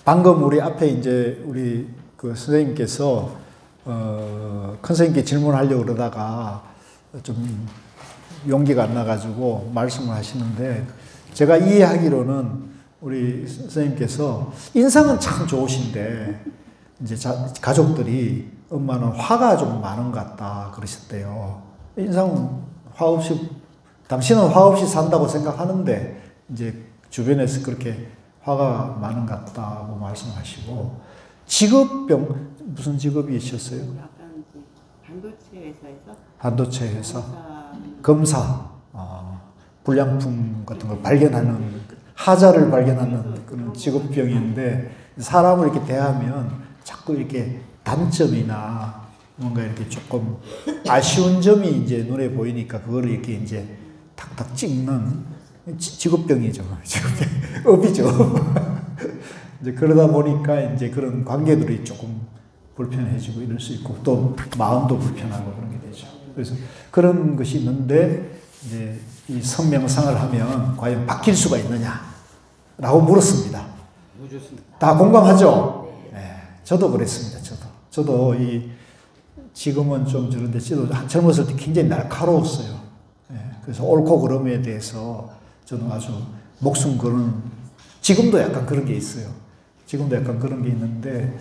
방금 우리 앞에 이제 우리 그 선생님께서 큰 선생님께 질문하려고 그러다가 좀 용기가 안 나가지고 말씀을 하시는데, 제가 이해하기로는 우리 선생님께서 인상은 참 좋으신데 이제 가족들이 엄마는 화가 좀 많은 것 같다 그러셨대요. 인상은 화 없이, 당신은 화 없이 산다고 생각하는데 이제 주변에서 그렇게 화가 많은 것 같다고 말씀하시고, 직업병, 무슨 직업이셨어요? 약간 반도체 회사에서. 반도체 회사. 검사. 불량품 같은 걸 발견하는, 하자를 발견하는 그런 직업병인데, 사람을 이렇게 대하면 자꾸 이렇게 단점이나 뭔가 이렇게 조금 아쉬운 점이 이제 눈에 보이니까 그거를 이렇게 이제 탁탁 찍는 직업병이죠. 업이죠. 이제 그러다 보니까 이제 그런 관계들이 조금 불편해지고 이럴 수 있고, 또 마음도 불편하고 그런 게 되죠. 그래서 그런 것이 있는데, 이제 이 선명상을 하면 과연 바뀔 수가 있느냐라고 물었습니다. 다 공감하죠? 네, 저도 그랬습니다. 저도 지금은 좀 저런데, 저도 젊었을 때 굉장히 날카로웠어요. 네, 그래서 옳고 그름에 대해서 저는 아주 목숨 거는, 지금도 약간 그런 게 있어요. 지금도 약간 그런 게 있는데,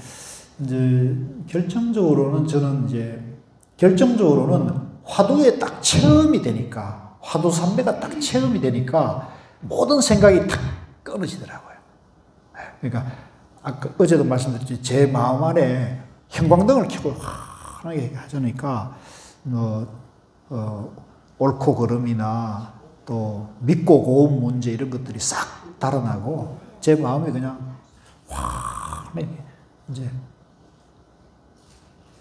이제 결정적으로는 화두에 딱 체험이 되니까, 화두 삼매가 딱 체험이 되니까 모든 생각이 탁 끊어지더라고요. 그러니까 아까 어제도 말씀드렸지, 제 마음 안에 형광등을 켜고 환하게 하자니까 옳고 그름이나 또 믿고 고운 문제 이런 것들이 싹 달아나고, 제 마음이 그냥 환하게, 이제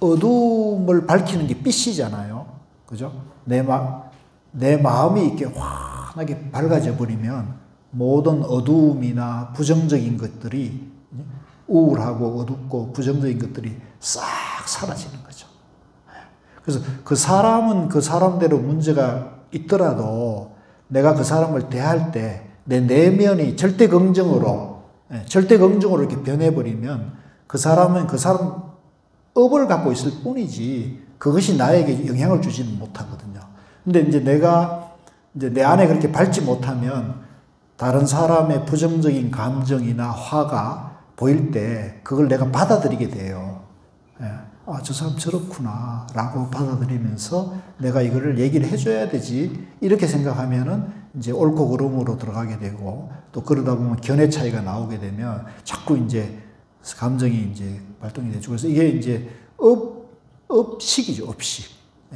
어둠을 밝히는 게 빛이잖아요. 그죠? 내 마음이 이렇게 환하게 밝아져 버리면 모든 어두움이나 부정적인 것들이, 우울하고 어둡고 부정적인 것들이 싹 사라지는 거죠. 그래서 그 사람은 그 사람대로 문제가 있더라도 내가 그 사람을 대할 때 내 내면이 절대 긍정으로 이렇게 변해버리면 그 사람은 그 사람 업을 갖고 있을 뿐이지 그것이 나에게 영향을 주지는 못하거든요. 근데 이제 내가 이제 내 안에 그렇게 밝지 못하면 다른 사람의 부정적인 감정이나 화가 보일 때 그걸 내가 받아들이게 돼요. 아, 저 사람 저렇구나 라고 받아들이면서 내가 이거를 얘기를 해줘야 되지, 이렇게 생각하면은 이제 옳고 그름으로 들어가게 되고, 또 그러다 보면 견해 차이가 나오게 되면 자꾸 이제 감정이 이제 발동이 되죠. 그래서 이게 이제 업식이죠, 업식.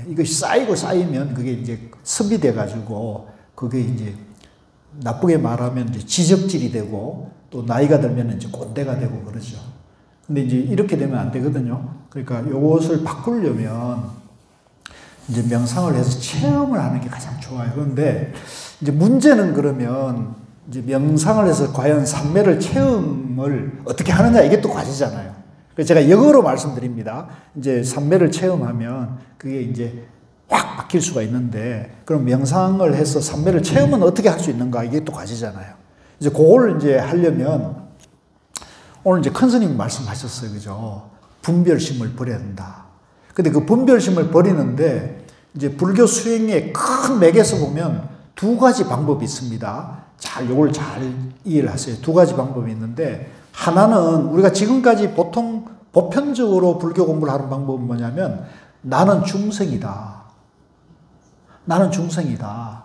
이것이 쌓이면 그게 이제 습이 돼가지고 그게 이제 나쁘게 말하면 이제 지적질이 되고, 또 나이가 들면 이제 꼰대가 되고 그러죠. 근데 이제 이렇게 되면 안 되거든요. 그러니까 이것을 바꾸려면 이제 명상을 해서 체험을 하는 게 가장 좋아요. 그런데 이제 문제는, 그러면 이제 명상을 해서 과연 삼매를 체험을 어떻게 하느냐, 이게 또 과제잖아요. 그래서 제가 역으로 말씀드립니다. 이제 삼매를 체험하면 그게 이제 확 바뀔 수가 있는데, 그럼 명상을 해서 삼매를 체험은 어떻게 할 수 있는가, 이게 또 과제잖아요. 이제 그걸 이제 하려면 오늘 이제 큰 스님이 말씀하셨어요. 그죠? 분별심을 버려야 된다. 근데 그 분별심을 버리는데 이제 불교 수행의 큰 맥에서 보면 두 가지 방법이 있습니다. 요걸 잘 이해를 하세요. 두 가지 방법이 있는데, 하나는 우리가 지금까지 보통 보편적으로 불교 공부를 하는 방법은 뭐냐면, 나는 중생이다. 나는 중생이다.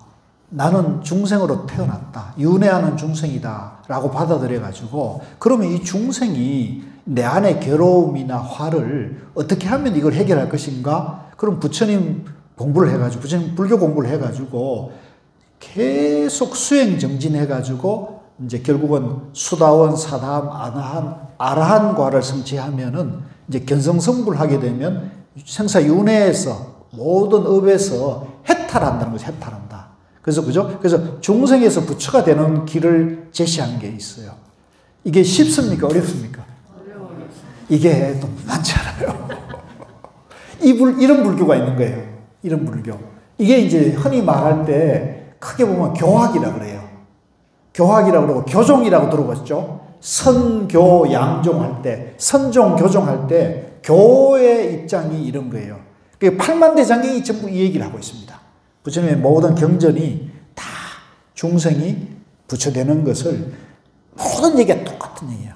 나는 중생으로 태어났다. 윤회하는 중생이다. 라고 받아들여가지고, 그러면 이 중생이 내 안의 괴로움이나 화를 어떻게 하면 이걸 해결할 것인가? 그럼 부처님 공부를 해가지고, 부처님 불교 공부를 해가지고, 계속 수행 정진해가지고, 이제 결국은 수다원, 사다함, 아라한과를 성취하면은, 이제 견성성불하게 되면 생사윤회에서, 모든 업에서 해탈한다는 거죠. 해탈한다. 그래서, 그죠? 그래서 중생에서 부처가 되는 길을 제시한 게 있어요. 이게 쉽습니까? 어렵습니까? 이게 또 많지 않아요. 이런 불교가 있는 거예요. 이런 불교. 이게 이제 흔히 말할 때 크게 보면 교학이라고 그래요. 교학이라고 그러고 교종이라고 들어봤죠? 선교 양종할 때, 선종 교종할 때 교의 입장이 이런 거예요. 그 8만 대장경이 전부 이 얘기를 하고 있습니다. 부처님의 모든 경전이 다 중생이 부처되는 것을 모든 얘기가 똑같은 얘기예요.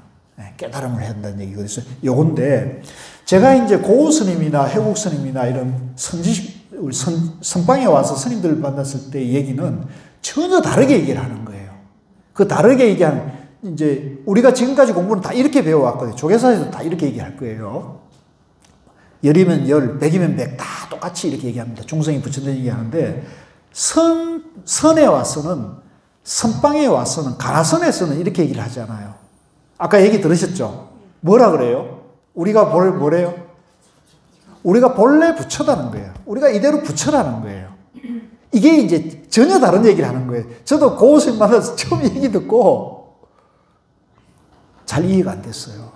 깨달음을 해야 한다는 얘기고. 그래서 요건데, 제가 이제 고우 스님이나 해국 스님이나 이런 선방에 와서 스님들을 만났을 때 얘기는 전혀 다르게 얘기를 하는 거예요. 그 다르게 얘기하는, 이제 우리가 지금까지 공부는 다 이렇게 배워왔거든요. 조계사에도 다 이렇게 얘기할 거예요. 열이면 열, 백이면 백, 다 똑같이 이렇게 얘기합니다. 중생이 부처된 얘기하는데, 선에 와서는, 선방에 와서는, 가나선에서는 이렇게 얘기를 하잖아요. 아까 얘기 들으셨죠? 뭐라 그래요? 우리가 뭐래요? 우리가 본래 부처다는 거예요. 우리가 이대로 부처라는 거예요. 이게 이제 전혀 다른 얘기를 하는 거예요. 저도 고우스님 만나서 처음 얘기 듣고 잘 이해가 안 됐어요.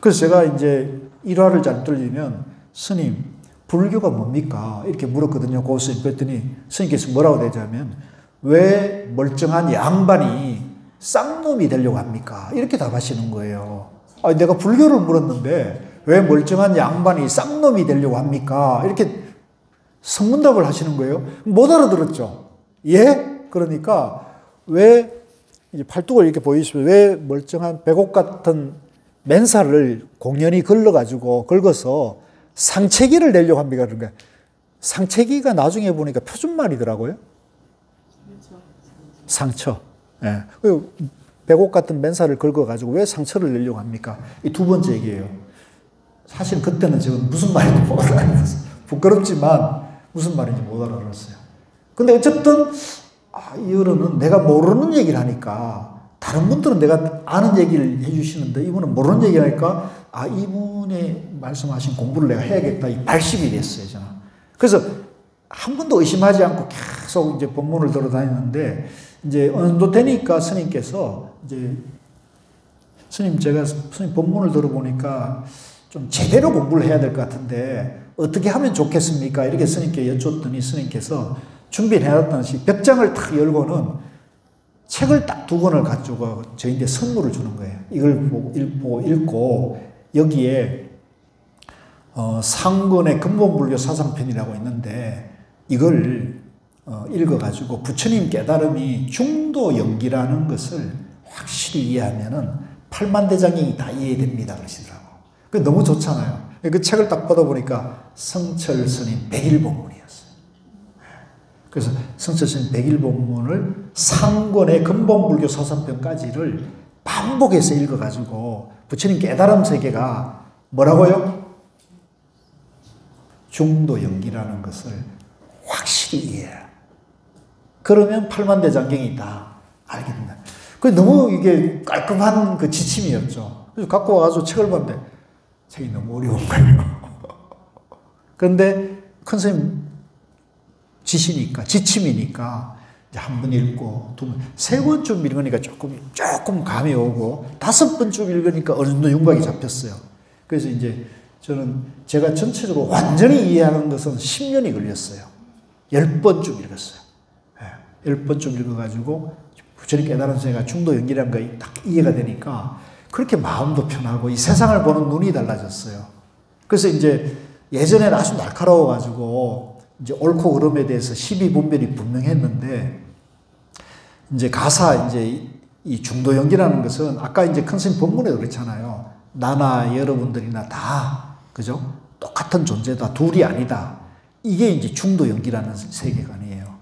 그래서 제가 이제 일화를 잘 들리면, 스님, 불교가 뭡니까? 이렇게 물었거든요. 고우스님. 그랬더니 스님께서 뭐라고 대자면, 왜 멀쩡한 양반이 쌍놈이 되려고 합니까? 이렇게 답하시는 거예요. 아니, 내가 불교를 물었는데 왜 멀쩡한 양반이 쌍놈이 되려고 합니까? 이렇게 성문답을 하시는 거예요. 못 알아들었죠. 예? 그러니까 왜 이제 팔뚝을 이렇게 보이시면 왜 멀쩡한 백옥 같은 맨살을 공연히 긁어서 상체기를 내려고 합니까? 그러니까 상체기가 나중에 보니까 표준말이더라고요. 상처. 예. 백옥 같은 맨살을 긁어가지고 왜 상처를 내려고 합니까? 이 두 번째 얘기예요. 사실 그때는 지금 무슨 말인지 못 알아들었어요. 부끄럽지만 무슨 말인지 못 알아들었어요. 근데 어쨌든, 이 어른은 내가 모르는 얘기를 하니까, 다른 분들은 내가 아는 얘기를 해주시는데, 이분은 모르는 얘기를 하니까, 이분의 말씀하신 공부를 내가 해야겠다. 이 발심이 됐어요, 저는. 그래서 한 번도 의심하지 않고 계속 이제 법문을 들어다니는데, 이제 어느 정도 되니까 스님께서 이제, 스님, 제가 스님 법문을 들어보니까 좀 제대로 공부를 해야 될 것 같은데 어떻게 하면 좋겠습니까? 이렇게 스님께 여쭈었더니 스님께서 준비를 해놨던 벽장을 탁 열고는 책을 딱 2권을 가지고 저희한테 선물을 주는 거예요. 이걸 보고 읽고 여기에 상권의 근본불교 사상편이라고 있는데 이걸 읽어가지고 부처님 깨달음이 중도연기라는 것을 확실히 이해하면은 8만 대장경이 다 이해됩니다. 그러시더라고. 그 너무 좋잖아요. 그 책을 딱 받아보니까 성철 스님 100일본문이었어요. 그래서 성철 스님 100일본문을 상권의 근본불교 사상편까지를 반복해서 읽어가지고 부처님 깨달음 세계가 뭐라고요? 중도연기라는 것을 확실히 이해해라. 그러면 8만 대장경이 다 알게 된다. 그 너무 이게 깔끔한 그 지침이었죠. 그래서 갖고 와가지고 책을 봤는데 책이 너무 어려운 거예요. 그런데 큰 스님 지침이니까 이제 한 번 읽고 두 번, 세 번쯤 읽으니까 조금 감이 오고 5번쯤 읽으니까 어느 정도 윤곽이 잡혔어요. 그래서 이제 제가 전체적으로 완전히 이해하는 것은 10년이 걸렸어요. 10번쯤 읽었어요. 10번쯤 읽어가지고 부처님 깨달은 세계가 중도연기라는 거 딱 이해가 되니까 그렇게 마음도 편하고 이 세상을 보는 눈이 달라졌어요. 그래서 이제 예전에는 아주 날카로워가지고 이제 옳고 그름에 대해서 시비분별이 분명했는데 이제 가사 이제 이 중도연기라는 것은 아까 이제 큰 스님 법문에 그렇잖아요. 나나 여러분들이나 다 그죠? 똑같은 존재다. 둘이 아니다. 이게 이제 중도연기라는 세계관이에요.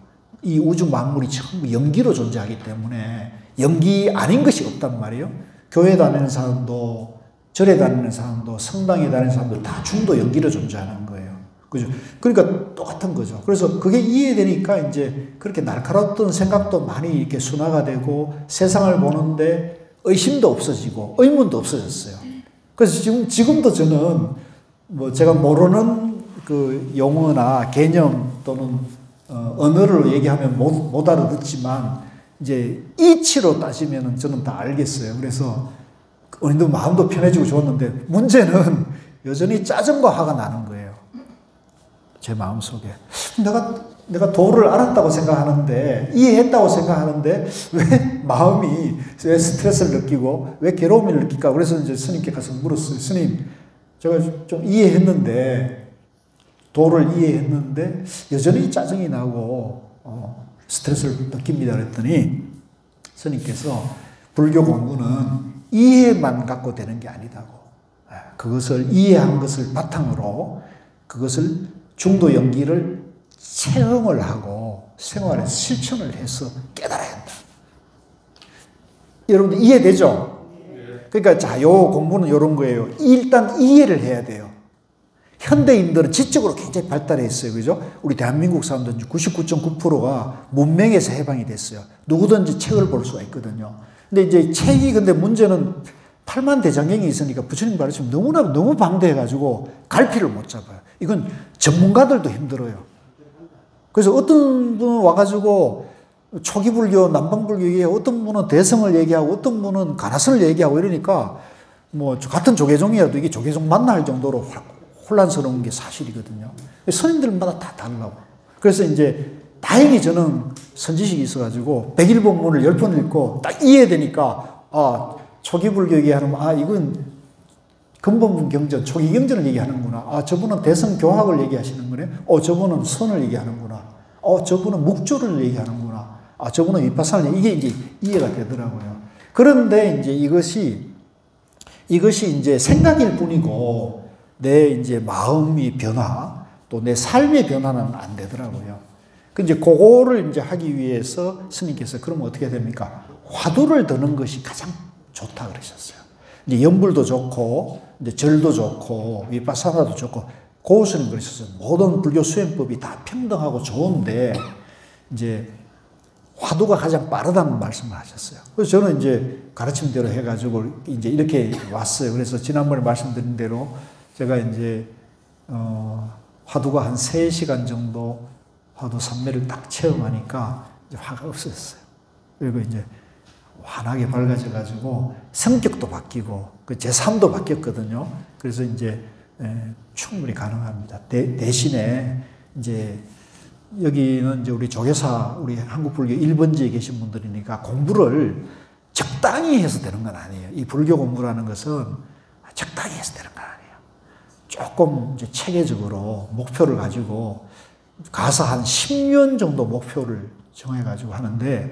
이 우주 만물이 전부 연기로 존재하기 때문에 연기 아닌 것이 없단 말이에요. 교회 다니는 사람도 절에 다니는 사람도 성당에 다니는 사람도 다 중도 연기로 존재하는 거예요. 그죠? 그러니까 똑같은 거죠. 그래서 그게 이해되니까 이제 그렇게 날카로웠던 생각도 많이 이렇게 순화가 되고 세상을 보는데 의심도 없어지고 의문도 없어졌어요. 그래서 지금도 저는 뭐 제가 모르는 그 용어나 개념 또는 언어를 얘기하면 못 알아듣지만 이제 이치로 따지면은 저는 다 알겠어요. 그래서 어느 정도 마음도 편해지고 좋았는데 문제는 여전히 짜증과 화가 나는 거예요. 제 마음속에. 내가 내가 도를 알았다고 생각하는데, 이해했다고 생각하는데, 왜 마음이, 왜 스트레스를 느끼고, 왜 괴로움을 느낄까? 그래서 이제 스님께 가서 물었어요. 스님, 제가 좀 이해했는데, 도를 이해했는데, 여전히 짜증이 나고, 스트레스를 느낍니다. 그랬더니, 스님께서 불교 공부는 이해만 갖고 되는 게 아니다고. 그것을 이해한 것을 바탕으로, 그것을 중도 연기를 체험을 하고 생활에 실천을 해서 깨달아야 한다. 여러분들 이해되죠? 그러니까 자, 요 공부는 요런 거예요. 일단 이해를 해야 돼요. 현대인들은 지적으로 굉장히 발달해 있어요. 그죠? 우리 대한민국 사람들 99.9%가 문명에서 해방이 됐어요. 누구든지 책을 볼 수가 있거든요. 근데 이제 책이 근데 문제는 8만 대장경이 있으니까 부처님 가르치면 너무 방대해가지고 갈피를 못 잡아요. 이건 전문가들도 힘들어요. 그래서 어떤 분은 와가지고 초기 불교, 남방 불교 얘기하고 어떤 분은 대성을 얘기하고 어떤 분은 가나선을 얘기하고 이러니까 뭐 같은 조계종이라도 이게 조계종 맞나 할 정도로 혼란스러운 게 사실이거든요. 스님들마다 다 달라고. 그래서 이제 다행히 저는 선지식이 있어가지고 101법문을 10번 읽고 딱 이해되니까 초기 불교 얘기하는 이건 근본문 경전, 초기 경전을 얘기하는구나. 저분은 대성 교학을 얘기하시는 거네. 저분은 선을 얘기하는구나. 저분은 묵조를 얘기하는구나. 저분은 위파사를 이게 이제 이해가 되더라고요. 그런데 이제 이것이 이제 생각일 뿐이고 내 이제 마음의 변화 또 내 삶의 변화는 안 되더라고요. 이제 그거를 이제 하기 위해서 스님께서 그러면 어떻게 됩니까? 화두를 드는 것이 가장 좋다 그러셨어요. 이제 연불도 좋고, 이제 절도 좋고, 위파사나도 좋고, 고우스님 그러셨어요. 모든 불교 수행법이 다 평등하고 좋은데, 이제 화두가 가장 빠르다는 말씀을 하셨어요. 그래서 저는 이제 가르침대로 해가지고 이제 이렇게 왔어요. 그래서 지난번에 말씀드린 대로 제가 이제, 화두가 한 3시간 정도 화두 삼매를 딱 체험하니까 이제 화가 없어졌어요. 그리고 이제 환하게 밝아져가지고 성격도 바뀌고 제 삶도 바뀌었거든요. 그래서 이제 충분히 가능합니다. 대신에 이제 여기는 이제 우리 조계사, 우리 한국불교 1번지에 계신 분들이니까 공부를 적당히 해서 되는 건 아니에요. 이 불교 공부라는 것은 적당히 해서 되는 건 아니에요. 조금 이제 체계적으로 목표를 가지고 가서 한 10년 정도 목표를 정해가지고 하는데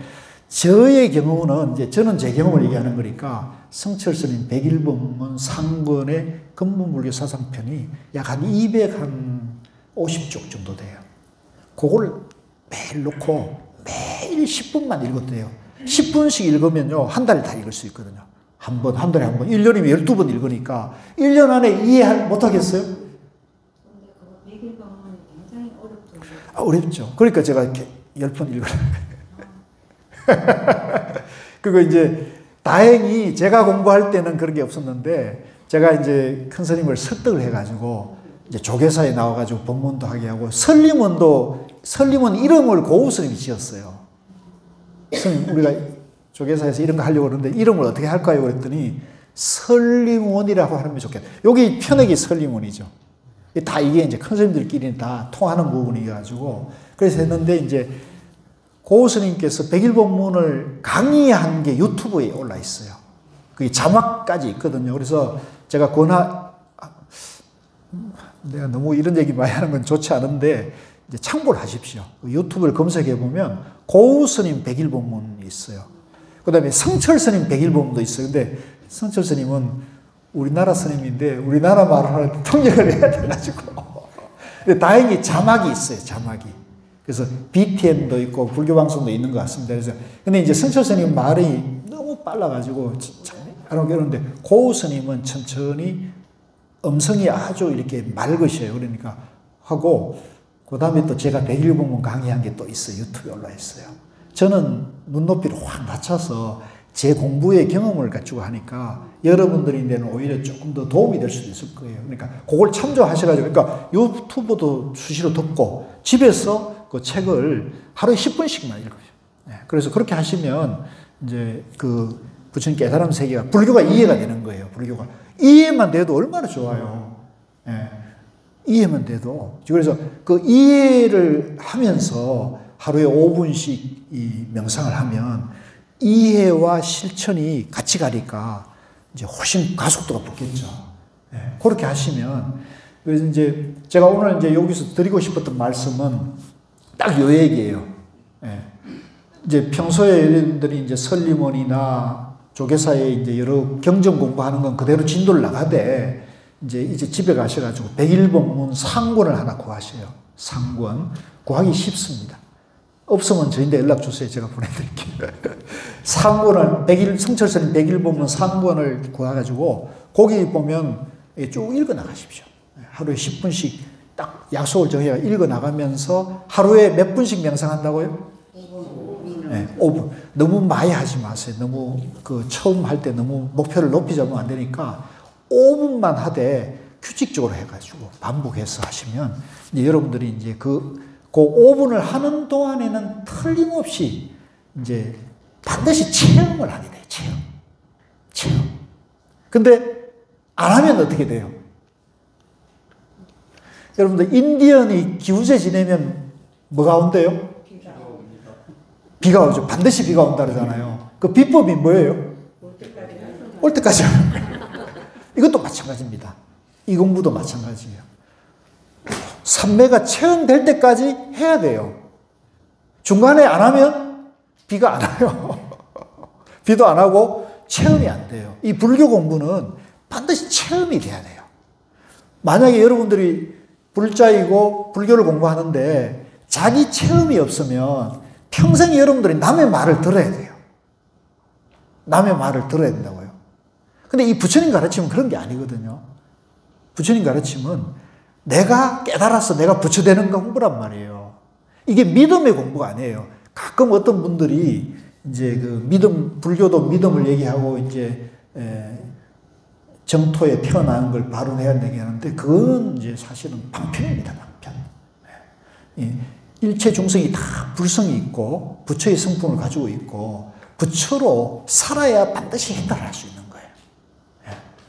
저의 경우는 이제 저는 제 경험을 얘기하는 거니까 성철 스님 101법문 상권의 근본불교 사상편이 약 한 250쪽 정도 돼요. 그걸 매일 놓고 매일 10분만 읽어도 돼요. 10분씩 읽으면요 한 달에 다 읽을 수 있거든요. 한 달에 한 번, 1년이면 12번 읽으니까 1년 안에 이해 못하겠어요? 근데 그거 101법문이 굉장히 어렵던데. 어렵죠. 그러니까 제가 이렇게 10번 읽으라고. 그거 이제 다행히 제가 공부할 때는 그런 게 없었는데 제가 이제 큰 스님을 설득을 해가지고 이제 조계사에 나와가지고 법문도 하게 하고 설림원 이름을 고우 스님이 지었어요. 스님 우리가 조계사에서 이런 거 하려고 그러는데 이름을 어떻게 할까요? 그랬더니 설림원이라고 하면 좋겠다. 여기 편액이 설림원이죠. 다 이게 이제 큰 스님들끼리는 다 통하는 부분이가지고 그래서 했는데 이제 고우 스님께서 101법문을 강의한 게 유튜브에 올라 있어요. 그게 자막까지 있거든요. 그래서 제가 내가 너무 이런 얘기 많이 하는 건 좋지 않은데 이제 참고를 하십시오. 유튜브를 검색해 보면 고우 스님 101법문이 있어요. 그 다음에 성철 스님 101법문도 있어요. 근데 성철 스님은 우리나라 스님인데 우리나라 말을 할 때 통역을 해야 돼가지고 근데 다행히 자막이 있어요. 자막이. 그래서 BTN도 있고 불교방송도 있는 것 같습니다. 그래서 근데 이제 성철 스님 말이 너무 빨라가지고 참 어려운데 고우 스님은 천천히 음성이 아주 이렇게 맑으셔요. 그러니까 하고 그 다음에 또 제가 101법문 강의한 게 또 있어요. 유튜브에 올라 있어요. 저는 눈높이를 확 낮춰서 제 공부의 경험을 가지고 하니까 여러분들인데는 오히려 조금 더 도움이 될 수도 있을 거예요. 그러니까 그걸 참조하셔가지고 그러니까 유튜브도 수시로 듣고 집에서 그 책을 하루에 10분씩만 읽어요. 그래서 그렇게 하시면 이제 그 부처님 깨달음 세계가 불교가 이해가 되는 거예요. 불교가 이해만 돼도 얼마나 좋아요. 이해만 돼도. 그래서 그 이해를 하면서 하루에 5분씩 이 명상을 하면 이해와 실천이 같이 가니까 이제 훨씬 가속도가 붙겠죠. 네, 그렇게 하시면. 그래서 이제 제가 오늘 이제 여기서 드리고 싶었던 말씀은 딱 요 얘기예요. 네. 이제 평소에 여러분들이 이제 설리몬이나 조계사에 이제 여러 경전 공부하는 건 그대로 진도를 나가되 이제 집에 가셔가지고 백일법문 상권을 하나 구하셔요. 상권. 구하기 쉽습니다. 없으면 저희한테 연락 주세요. 제가 보내드릴게요. 상권을, 성철스님 백일법문 상권을 구해가지고 거기 보면 쭉 읽어 나가십시오. 하루에 10분씩 딱 약속을 정해서 읽어 나가면서 하루에 몇 분씩 명상한다고요? 네, 5분. 너무 많이 하지 마세요. 너무 처음 할 때 너무 목표를 높이 잡으면 안 되니까 5분만 하되 규칙적으로 해가지고 반복해서 하시면 이제 여러분들이 이제 그 5분을 하는 동안에는 틀림없이 이제 반드시 체험을 하게 돼요. 체험. 근데 안 하면 어떻게 돼요? 여러분들 인디언이 기우제 지내면 뭐가 온대요? 비가 오죠. 반드시 비가 온다 그러잖아요. 그 비법이 뭐예요? 올 때까지 하는 거예요. 이것도 마찬가지입니다. 이 공부도 마찬가지예요. 삼매가 체험될 때까지 해야 돼요. 중간에 안 하면 비가 안 와요. 비도 안 하고 체험이 안 돼요. 이 불교 공부는 반드시 체험이 돼야 돼요. 만약에 여러분들이 불자이고 불교를 공부하는데 자기 체험이 없으면 평생 여러분들이 남의 말을 들어야 돼요. 남의 말을 들어야 된다고요. 근데 이 부처님 가르침은 그런 게 아니거든요. 부처님 가르침은 내가 깨달아서 내가 부처되는 공부란 말이에요. 이게 믿음의 공부가 아니에요. 가끔 어떤 분들이 이제 그 믿음, 불교도 믿음을 얘기하고 이제 정토에 태어나는 걸 발언해야 얘기하는데 그건 이제 사실은 방편입니다. 방편. 일체 중생이 다 불성이 있고 부처의 성품을 가지고 있고 부처로 살아야 반드시 해탈할 수 있는 거예요.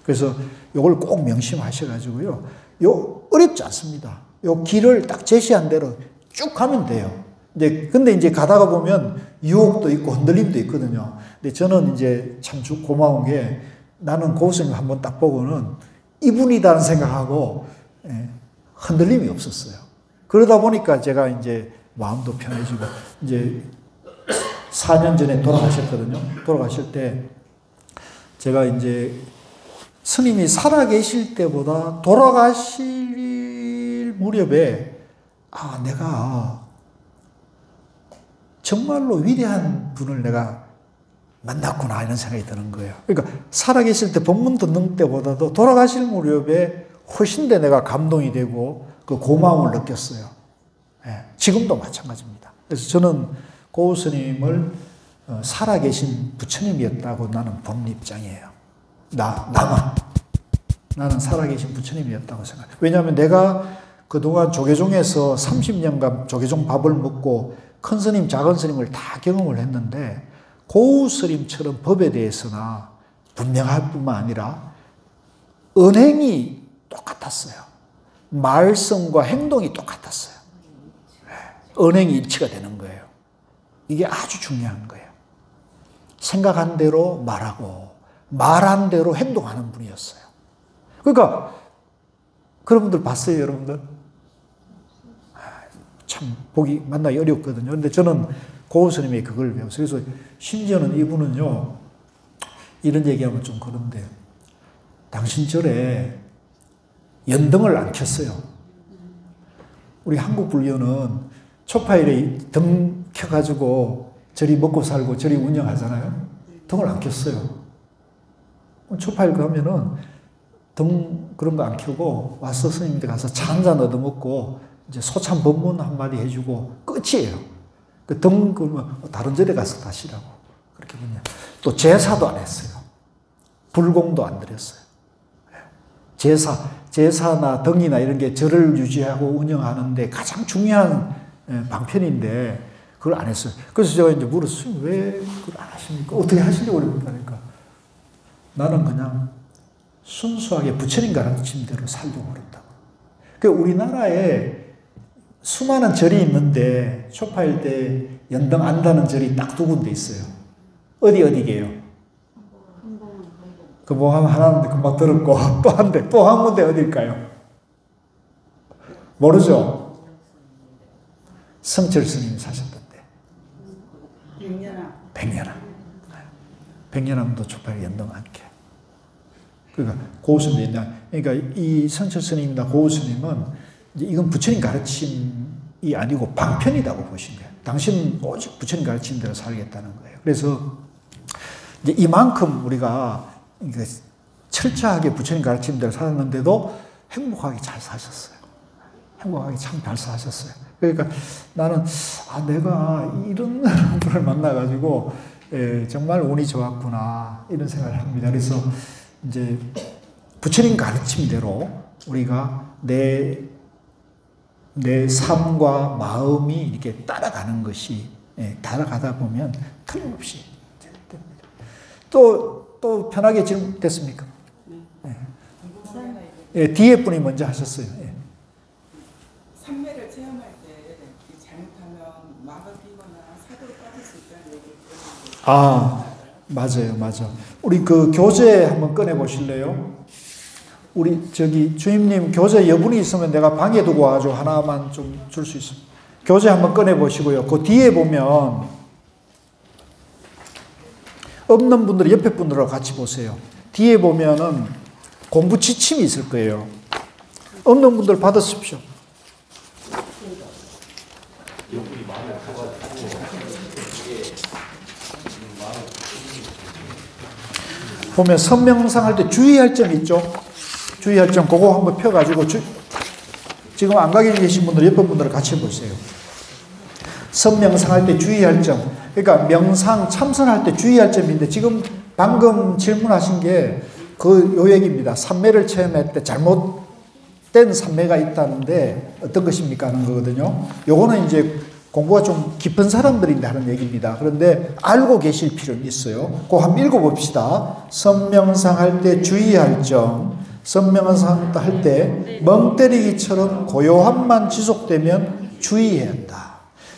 그래서 이걸 꼭 명심하셔가지고요. 요 어렵지 않습니다. 요 길을 딱 제시한 대로 쭉 가면 돼요. 근데 이제 가다가 보면 유혹도 있고 흔들림도 있거든요. 근데 저는 이제 참 고마운 게 나는 고스님 한번 딱 보고는 이분이다는 생각하고 흔들림이 없었어요. 그러다 보니까 제가 이제 마음도 편해지고 이제 4년 전에 돌아가셨거든요. 돌아가실 때 제가 이제 스님이 살아계실 때보다 돌아가실 무렵에 내가 정말로 위대한 분을 내가 만났구나 이런 생각이 드는 거예요. 그러니까 살아계실 때 법문 듣는 때보다도 돌아가실 무렵에 훨씬 더 내가 감동이 되고 그 고마움을 느꼈어요. 지금도 마찬가지입니다. 그래서 저는 고 스님을 살아계신 부처님이었다고 나는 보는 입장이에요. 나는 살아계신 부처님이었다고 생각해요. 왜냐하면 내가 그동안 조계종에서 30년간 조계종 밥을 먹고 큰 스님, 작은 스님을 다 경험을 했는데 고 스님처럼 법에 대해서나 분명할 뿐만 아니라 언행이 똑같았어요. 말씀과 행동이 똑같았어요. 언행이 일치가 되는 거예요. 이게 아주 중요한 거예요. 생각한 대로 말하고 말한 대로 행동하는 분이었어요. 그러니까 그런 분들 봤어요, 여러분들? 참 보기 만나기 어렵거든요. 그런데 저는 고 스님이 그걸 배웠어요. 그래서 심지어는 이분은요, 이런 얘기하면 좀 그런데 당신 절에 연등을 안 켰어요. 우리 한국 불교는 초파일에 등 켜가지고 절이 먹고 살고 절이 운영하잖아요. 등을 안 켰어요. 초파일 가면은 등 그런 거 안 켜고 와서 스님한테 가서 차 한 잔 얻어먹고 이제 소참 법문 한마디 해주고 끝이에요. 그 등 그러면 다른 절에 가서 다시라고 그렇게 그냥. 또 제사도 안 했어요. 불공도 안 드렸어요. 제사나 등이나 이런 게 절을 유지하고 운영하는데 가장 중요한 방편인데 그걸 안 했어요. 그래서 제가 이제 물었어요. 왜 그걸 안 하십니까? 어떻게 하시려고 그러니까 나는 그냥 순수하게 부처님 가르침대로 살려고 그런다고. 그 우리나라에 수많은 절이 있는데 초파일 때 연등 안다는 절이 딱 두 군데 있어요. 어디게요? 그 뭐 하나는 금방 들었고 또 한 군데 어딜까요? 모르죠? 성철 스님 사셨던 데. 백년암도 초파일 연등 안게. 그러니까 고우스님도 있나. 그러니까 이 성철 스님이나 고우 스님은 이건 부처님 가르침이 아니고 방편이라고 보신 거예요. 당신은 오직 부처님 가르친 대로 살겠다는 거예요. 그래서 이제 이만큼 우리가 철저하게 부처님 가르친 대로 살았는데도 행복하게 잘 사셨어요. 행복하게 참 잘 사셨어요. 그러니까 나는 내가 이런 분을 만나가지고 정말 운이 좋았구나 이런 생각을 합니다. 그래서 이제 부처님 가르침대로 우리가 내 삶과 마음이 이렇게 따라가는 것이 따라가다 보면 틀림없이 됩니다. 또 편하게 질문 됐습니까? 뒤에 분이 먼저 하셨어요. 삼매를 체험할 때 잘못하면 마가 비거나 사고로 빠질 수 있다는 얘기를 맞아요. 우리 그 교재 한번 꺼내 보실래요? 우리 주임님 교재 여분이 있으면 내가 방에 두고 와가지고 하나만 좀 줄 수 있어요. 교재 한번 꺼내 보시고요. 그 뒤에 보면 없는 분들이 옆에 분들하고 같이 보세요. 뒤에 보면은 공부 지침이 있을 거예요. 없는 분들 받으십시오. 보면 선명상 할 때 주의할 점이 있죠. 주의할 점 그거 한번 펴가지고 지금 안 가게 계신 분들 옆에 분들을 같이 보세요. 선명상 할 때 주의할 점. 그러니까 명상 참선할 때 주의할 점인데 지금 방금 질문하신 게 요 얘기입니다. 삼매를 체험할 때 잘못된 삼매가 있다는데 어떤 것입니까 하는 거거든요. 요거는 이제 공부가 좀 깊은 사람들인데 하는 얘기입니다. 그런데 알고 계실 필요는 있어요. 그거 한번 읽어봅시다. 선명상 할 때 주의할 점. 선명상 할 때 멍 때리기처럼 고요함만 지속되면 주의해야 한다.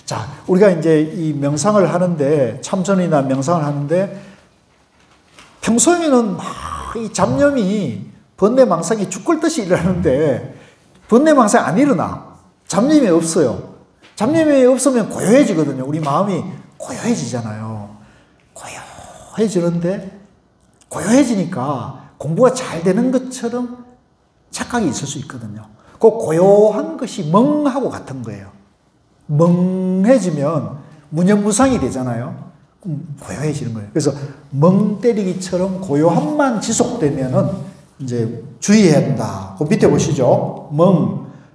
자, 우리가 이제 이 명상을 하는데, 참선이나 명상을 하는데, 평소에는 막 이 잡념이 번뇌망상이 죽을듯이 일어나는데, 번뇌망상이 안 일어나. 잡념이 없어요. 잡념이 없으면 고요해지거든요. 우리 마음이 고요해지잖아요. 고요해지는데, 고요해지니까 공부가 잘 되는 것처럼 착각이 있을 수 있거든요. 그 고요한 것이 멍하고 같은 거예요. 멍해지면 무념무상이 되잖아요. 고요해지는 거예요. 그래서 멍 때리기처럼 고요함만 지속되면은 이제 주의해야 한다. 그 밑에 보시죠.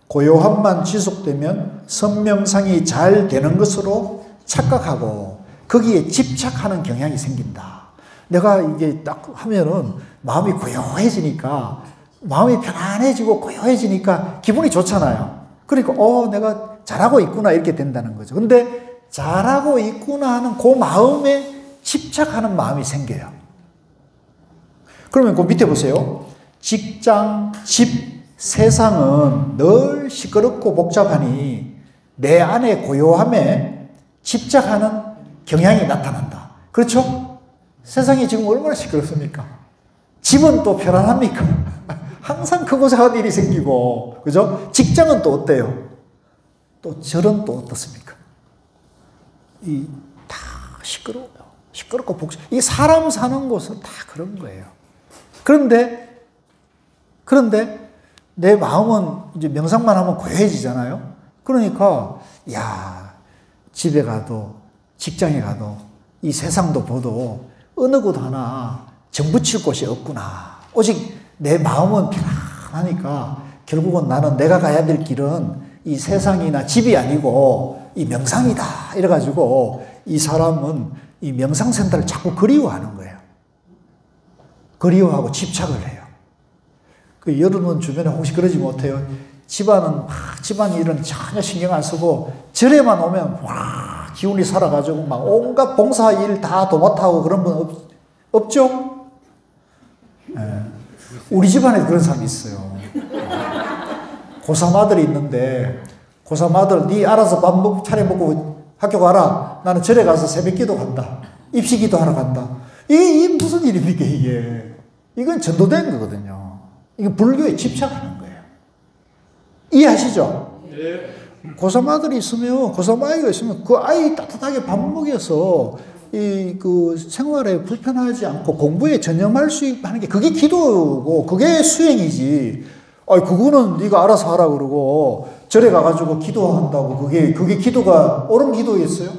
고요함만 지속되면 선명상이 잘 되는 것으로 착각하고 거기에 집착하는 경향이 생긴다. 내가 이게 딱 하면은 마음이 고요해지니까 마음이 편안해지고 고요해지니까 기분이 좋잖아요. 그러니까 내가 잘하고 있구나 이렇게 된다는 거죠. 근데 잘하고 있구나 하는 그 마음에 집착하는 마음이 생겨요. 그러면 그 밑에 보세요. 직장, 집, 세상은 늘 시끄럽고 복잡하니 내 안의 고요함에 집착하는 경향이 나타난다. 그렇죠? 세상이 지금 얼마나 시끄럽습니까? 집은 또 편안합니까? 항상 크고 작은 일이 생기고, 그죠? 직장은 또 어때요? 또 절은 또 어떻습니까? 다 시끄러워요. 시끄럽고 복잡. 이 사람 사는 곳은 다 그런 거예요. 그런데 내 마음은 이제 명상만 하면 고요해지잖아요. 그러니까 집에 가도 직장에 가도 이 세상도 보도 어느 곳 하나 정붙일 곳이 없구나. 오직 내 마음은 편안하니까 결국은 나는 내가 가야 될 길은 이 세상이나 집이 아니고 이 명상이다. 이래가지고 이 사람은 이 명상센터를 자꾸 그리워하는 거예요. 그리워하고 집착을 해요. 여러분 주변에 혹시 그러지 못해요? 집안은 집안 일은 전혀 신경 안 쓰고 절에만 오면 기운이 살아가지고 막 온갖 봉사 일 다 도맡아하고 그런 분 없죠? 우리 집안에 그런 사람이 있어요. 고3 아들이 있는데 고3 아들 네 알아서 차려 먹고 학교 가라. 나는 절에 가서 새벽 기도 간다. 입시 기도하러 간다. 이게 무슨 일입니까 이게. 이건 전도된 거거든요. 이건 불교에 집착하는 거예요. 이해하시죠? 네. 고3 아들이 있으면 고3 아이가 있으면 그 아이 따뜻하게 밥 먹여서 그 생활에 불편하지 않고 공부에 전념할 수 있는 게 그게 기도고 그게 수행이지. 그거는 네가 알아서 하라 그러고 절에 가가지고 기도한다고 그게 기도가 옳은 기도였어요?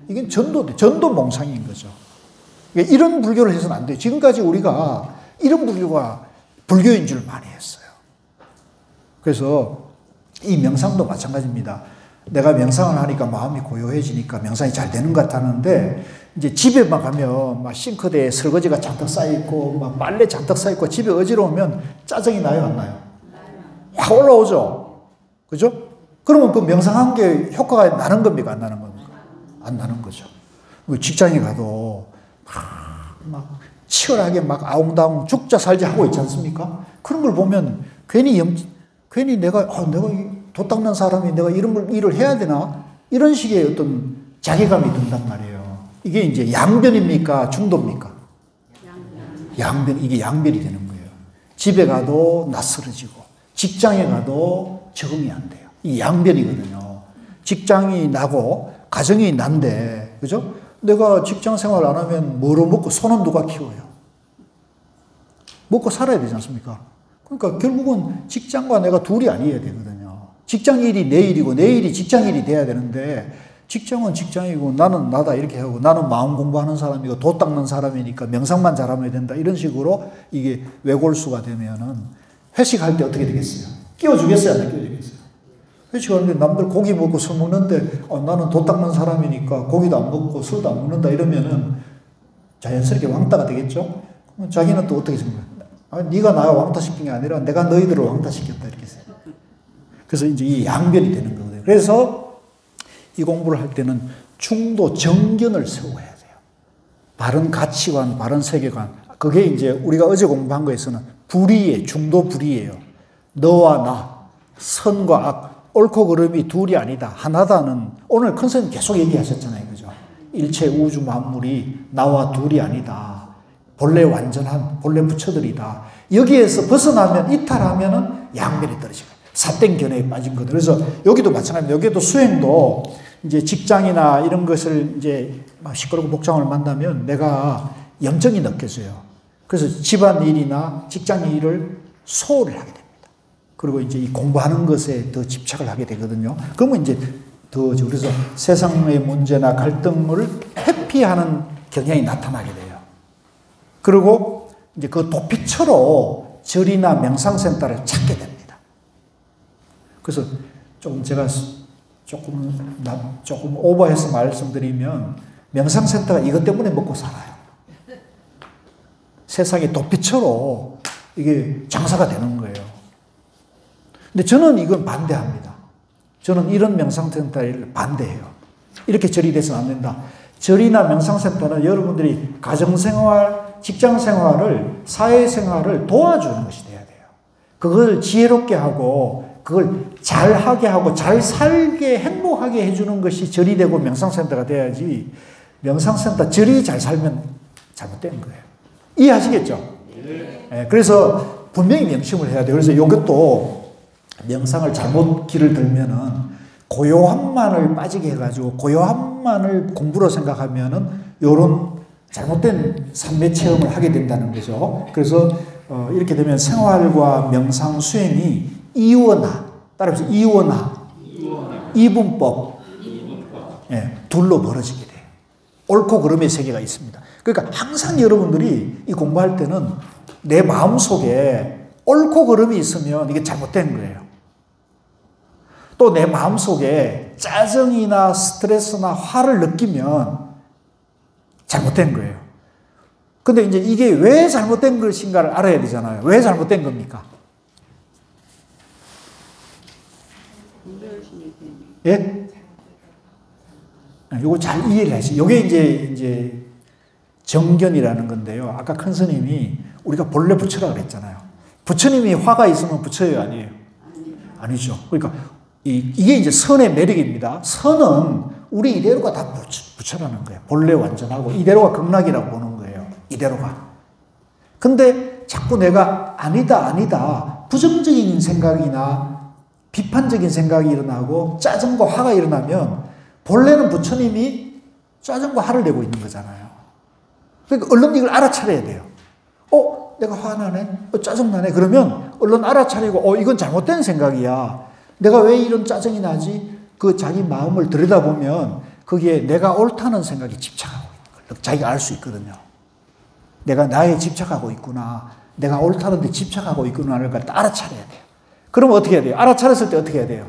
이건 전도 몽상인 거죠. 그러니까 이런 불교를 해서는 안 돼요. 지금까지 우리가 이런 불교가 불교인 줄 많이 했어요. 그래서 이 명상도 마찬가지입니다. 내가 명상을 하니까 마음이 고요해지니까 명상이 잘 되는 것 같았는데 이제 집에만 가면 막 싱크대에 설거지가 잔뜩 쌓여있고 막 빨래 잔뜩 쌓여있고 집에 어지러우면 짜증이 나요 안 나요? 확 올라오죠. 그죠? 그러면 그 명상한 게 효과가 나는 겁니까 안 나는 겁니까? 안 나는 거죠. 직장에 가도 막 치열하게 막 아웅다웅 죽자 살자 하고 있지 않습니까? 그런 걸 보면 괜히 내가 도 닦는 사람이 내가 이런 일을 해야 되나? 이런 식의 어떤 자괴감이 든단 말이에요. 이게 이제 양변입니까? 중도입니까? 양변. 이게 양변이 되는 거예요. 집에 가도 낯설어지고, 직장에 가도 적응이 안 돼요. 이 양변이거든요. 직장이 나고, 가정이 난데, 그죠? 내가 직장 생활 안 하면 뭐로 먹고, 손은 누가 키워요? 먹고 살아야 되지 않습니까? 그러니까 결국은 직장과 내가 둘이 아니어야 되거든요. 직장 일이 내 일이고 내 일이 직장 일이 돼야 되는데 직장은 직장이고 나는 나다 이렇게 하고 나는 마음 공부하는 사람이고 도 닦는 사람이니까 명상만 잘하면 된다 이런 식으로 이게 외골수가 되면은 회식할 때 어떻게 되겠어요? 끼워주겠어요? 안 끼워주겠어요? 회식하는데 남들 고기 먹고 술 먹는데 나는 도 닦는 사람이니까 고기도 안 먹고 술도 안 먹는다 이러면은 자연스럽게 왕따가 되겠죠? 그럼 자기는 또 어떻게 생각해요? 네가 나 왕따시킨 게 아니라 내가 너희들을 왕따시켰다 이렇게 해서. 그래서 이제 이 양변이 되는 거거든요. 그래서 이 공부를 할 때는 중도 정견을 세워야 돼요. 바른 가치관, 바른 세계관. 그게 이제 우리가 어제 공부한 거에서는 불이에요. 중도 불이에요. 너와 나, 선과 악, 옳고 그름이 둘이 아니다. 하나다는 오늘 큰 스님 계속 얘기하셨잖아요. 그죠? 일체 우주 만물이 나와 둘이 아니다. 본래 완전한 본래 부처들이다. 여기에서 벗어나면 이탈하면은 양면이 떨어지고 사땡견에 빠진 거들. 그래서 여기도 마찬가지입니다. 여기도 수행도 이제 직장이나 이런 것을 이제 시끄럽고 복잡을 만나면 내가 염증이 느껴져요. 그래서 집안 일이나 직장 일을 소홀히 하게 됩니다. 그리고 이제 이 공부하는 것에 더 집착을 하게 되거든요. 그러면 이제 그래서 세상의 문제나 갈등을 회피하는 경향이 나타나게 돼요. 그리고 이제 그 도피처로 절이나 명상센터를 찾게 됩니다. 그래서 제가 조금 오버해서 말씀드리면 명상센터가 이것 때문에 먹고 살아요. 세상의 도피처로 이게 장사가 되는 거예요. 근데 저는 이건 반대합니다. 저는 이런 명상센터를 반대해요. 이렇게 절이 돼서는 안 된다. 절이나 명상센터는 여러분들이 가정생활, 직장생활을, 사회생활을 도와주는 것이 돼야 돼요. 그걸 지혜롭게 하고 그걸 잘하게 하고 잘 살게 행복하게 해주는 것이 절이 되고 명상센터가 돼야지 명상센터 절이 잘 살면 잘못된 거예요. 이해하시겠죠? 네, 그래서 분명히 명심을 해야 돼요. 그래서 이것도 명상을 잘못 길을 들면은 고요함만을 빠지게 해가지고 고요함만을 공부로 생각하면은 요런 잘못된 삶의 체험을 하게 된다는 거죠. 그래서 이렇게 되면 생활과 명상 수행이 이원화, 따라서 이원화, 이분법, 예, 둘로 벌어지게 돼요. 옳고 그름의 세계가 있습니다. 그러니까 항상 여러분들이 이 공부할 때는 내 마음속에 옳고 그름이 있으면 이게 잘못된 거예요. 또 내 마음속에 짜증이나 스트레스나 화를 느끼면 잘못된 거예요. 근데 이제 이게 왜 잘못된 것인가를 알아야 되잖아요. 왜 잘못된 겁니까? 예? 요거 잘 이해를 하시죠. 요게 이제 정견이라는 건데요. 아까 큰 스님이 우리가 본래 부처라고 그랬잖아요. 부처님이 화가 있으면 부처예요, 아니에요? 아니죠. 그러니까 이게 이제 선의 매력입니다. 선은 우리 이대로가 다 부처라는 거예요. 본래 완전하고 이대로가 극락이라고 보는 거예요. 이대로가. 근데 자꾸 내가 아니다 부정적인 생각이나 비판적인 생각이 일어나고 짜증과 화가 일어나면 본래는 부처님이 짜증과 화를 내고 있는 거잖아요. 그러니까 얼른 이걸 알아차려야 돼요. 내가 화나네? 짜증나네? 그러면 얼른 알아차리고 이건 잘못된 생각이야. 내가 왜 이런 짜증이 나지? 그 자기 마음을 들여다보면 거기에 내가 옳다는 생각에 집착하고 있는 걸 자기가 알 수 있거든요. 내가 나에 집착하고 있구나. 내가 옳다는 데 집착하고 있구나를 알아차려야 돼요. 그러면 어떻게 해야 돼요? 알아차렸을 때 어떻게 해야 돼요?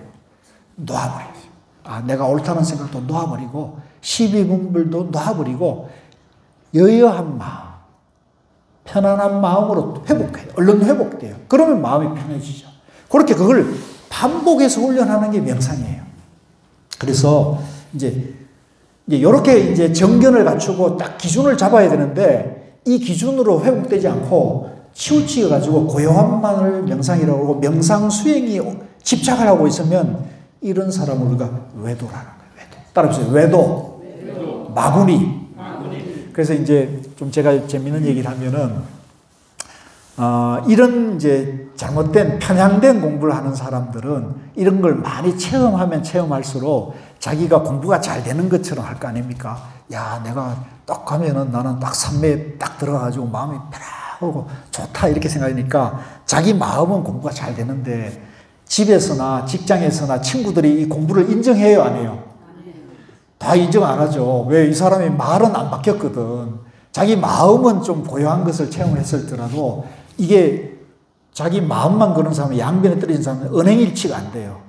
놓아버려야 돼요. 내가 옳다는 생각도 놓아버리고 시비분별도 놓아버리고 여여한 마음, 편안한 마음으로 회복해요. 얼른 회복돼요. 그러면 마음이 편해지죠. 그렇게 그걸 반복해서 훈련하는 게 명상이에요. 그래서 이제 이렇게 이제 정견을 갖추고 딱 기준을 잡아야 되는데 이 기준으로 회복되지 않고 치우치어가지고 고요함만을 명상이라고 하고 명상 수행이 집착을 하고 있으면 이런 사람을 우리가 외도라는 거예요. 외도. 따라해보세요. 외도. 마구니. 그래서 이제 좀 제가 재밌는 얘기를 하면은, 이런 이제 잘못된, 편향된 공부를 하는 사람들은 이런 걸 많이 체험하면 체험할수록 자기가 공부가 잘 되는 것처럼 할 거 아닙니까? 야, 내가 딱 가면은 나는 딱 삼매에 딱 들어가가지고 마음이 편하고 좋다 이렇게 생각하니까 자기 마음은 공부가 잘 되는데 집에서나 직장에서나 친구들이 이 공부를 인정해요, 안 해요? 다 인정 안 하죠. 왜? 이 사람이 말은 안 바뀌었거든. 자기 마음은 좀 고요한 것을 체험을 했을지라도 이게 자기 마음만 그런 사람은 양변에 떨어진 사람은 은행일치가 안 돼요.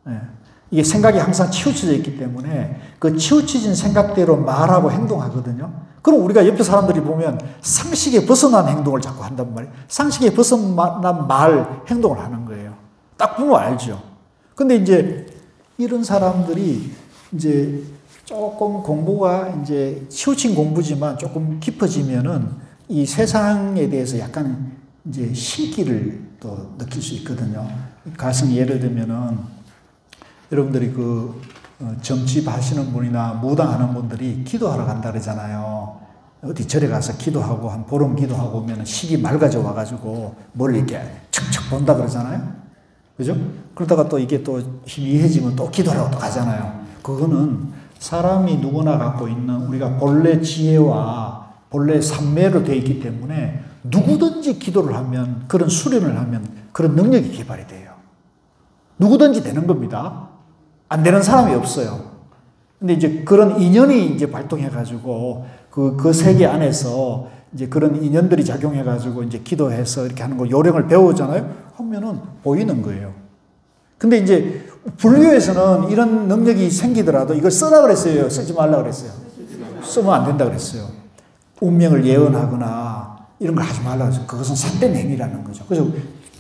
예. 이게 생각이 항상 치우쳐져 있기 때문에 그 치우쳐진 생각대로 말하고 행동하거든요. 그럼 우리가 옆에 사람들이 보면 상식에 벗어난 행동을 자꾸 한단 말이에요. 상식에 벗어난 말, 행동을 하는 거예요. 딱 보면 알죠. 근데 이제 이런 사람들이 이제 조금 공부가 이제 치우친 공부지만 조금 깊어지면은 이 세상에 대해서 약간 이제 신기를 또 느낄 수 있거든요. 가령 예를 들면은 여러분들이 점집 하시는 분이나 무당하는 분들이 기도하러 간다 그러잖아요. 어디 절에 가서 기도하고 한 보름 기도하고 오면 식이 맑아져 와가지고 뭘 이렇게 척척 본다 그러잖아요. 그죠? 그러다가 또 이게 또 힘이 해지면 또 기도하러 또 가잖아요. 그거는 사람이 누구나 갖고 있는 우리가 본래 지혜와 본래 삼매로 되어 있기 때문에 누구든지 기도를 하면 그런 수련을 하면 그런 능력이 개발이 돼요. 누구든지 되는 겁니다. 안 되는 사람이 없어요. 근데 이제 그런 인연이 이제 발동해가지고 그 세계 안에서 이제 그런 인연들이 작용해가지고 이제 기도해서 이렇게 하는 거 요령을 배우잖아요. 하면은 보이는 거예요. 근데 이제 불교에서는 이런 능력이 생기더라도 이걸 쓰라 그랬어요. 쓰지 말라 그랬어요. 쓰면 안 된다 그랬어요. 운명을 예언하거나 이런 걸 하지 말라 그랬어요. 그것은 삿된 행위라는 거죠. 그래서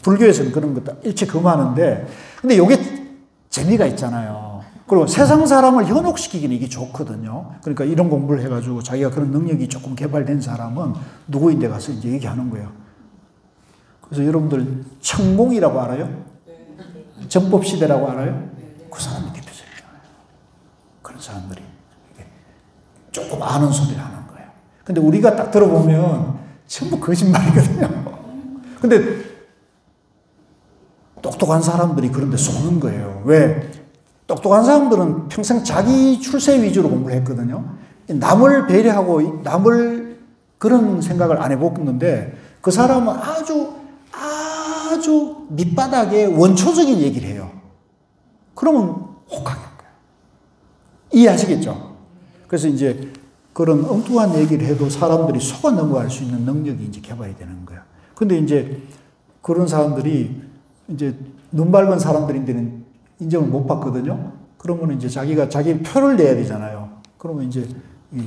불교에서는 그런 것도 일체 금하는데 근데 이게 재미가 있잖아요. 그리고 세상 사람을 현혹시키기는 이게 좋거든요. 그러니까 이런 공부를 해가지고 자기가 그런 능력이 조금 개발된 사람은 누구인데 가서 이제 얘기하는 거예요. 그래서 여러분들 천공이라고 알아요? 정법시대라고 알아요? 그 사람이 대표적이에요. 그런 사람들이 조금 아는 소리를 하는 거예요. 근데 우리가 딱 들어보면 전부 거짓말이거든요. 근데 똑똑한 사람들이 그런데 속는 거예요. 왜? 똑똑한 사람들은 평생 자기 출세 위주로 공부를 했거든요. 남을 배려하고 남을 그런 생각을 안 해봤는데 그 사람은 아주 밑바닥에 원초적인 얘기를 해요. 그러면 혹하게 할 거예요. 이해하시겠죠? 그래서 이제 그런 엉뚱한 얘기를 해도 사람들이 속아 넘어갈 수 있는 능력이 이제 개발이 되는 거예요. 근데 이제 그런 사람들이 이제 눈 밝은 사람들인데는 인정을 못 받거든요. 그러면 이제 자기가 자기 표를 내야 되잖아요. 그러면 이제 이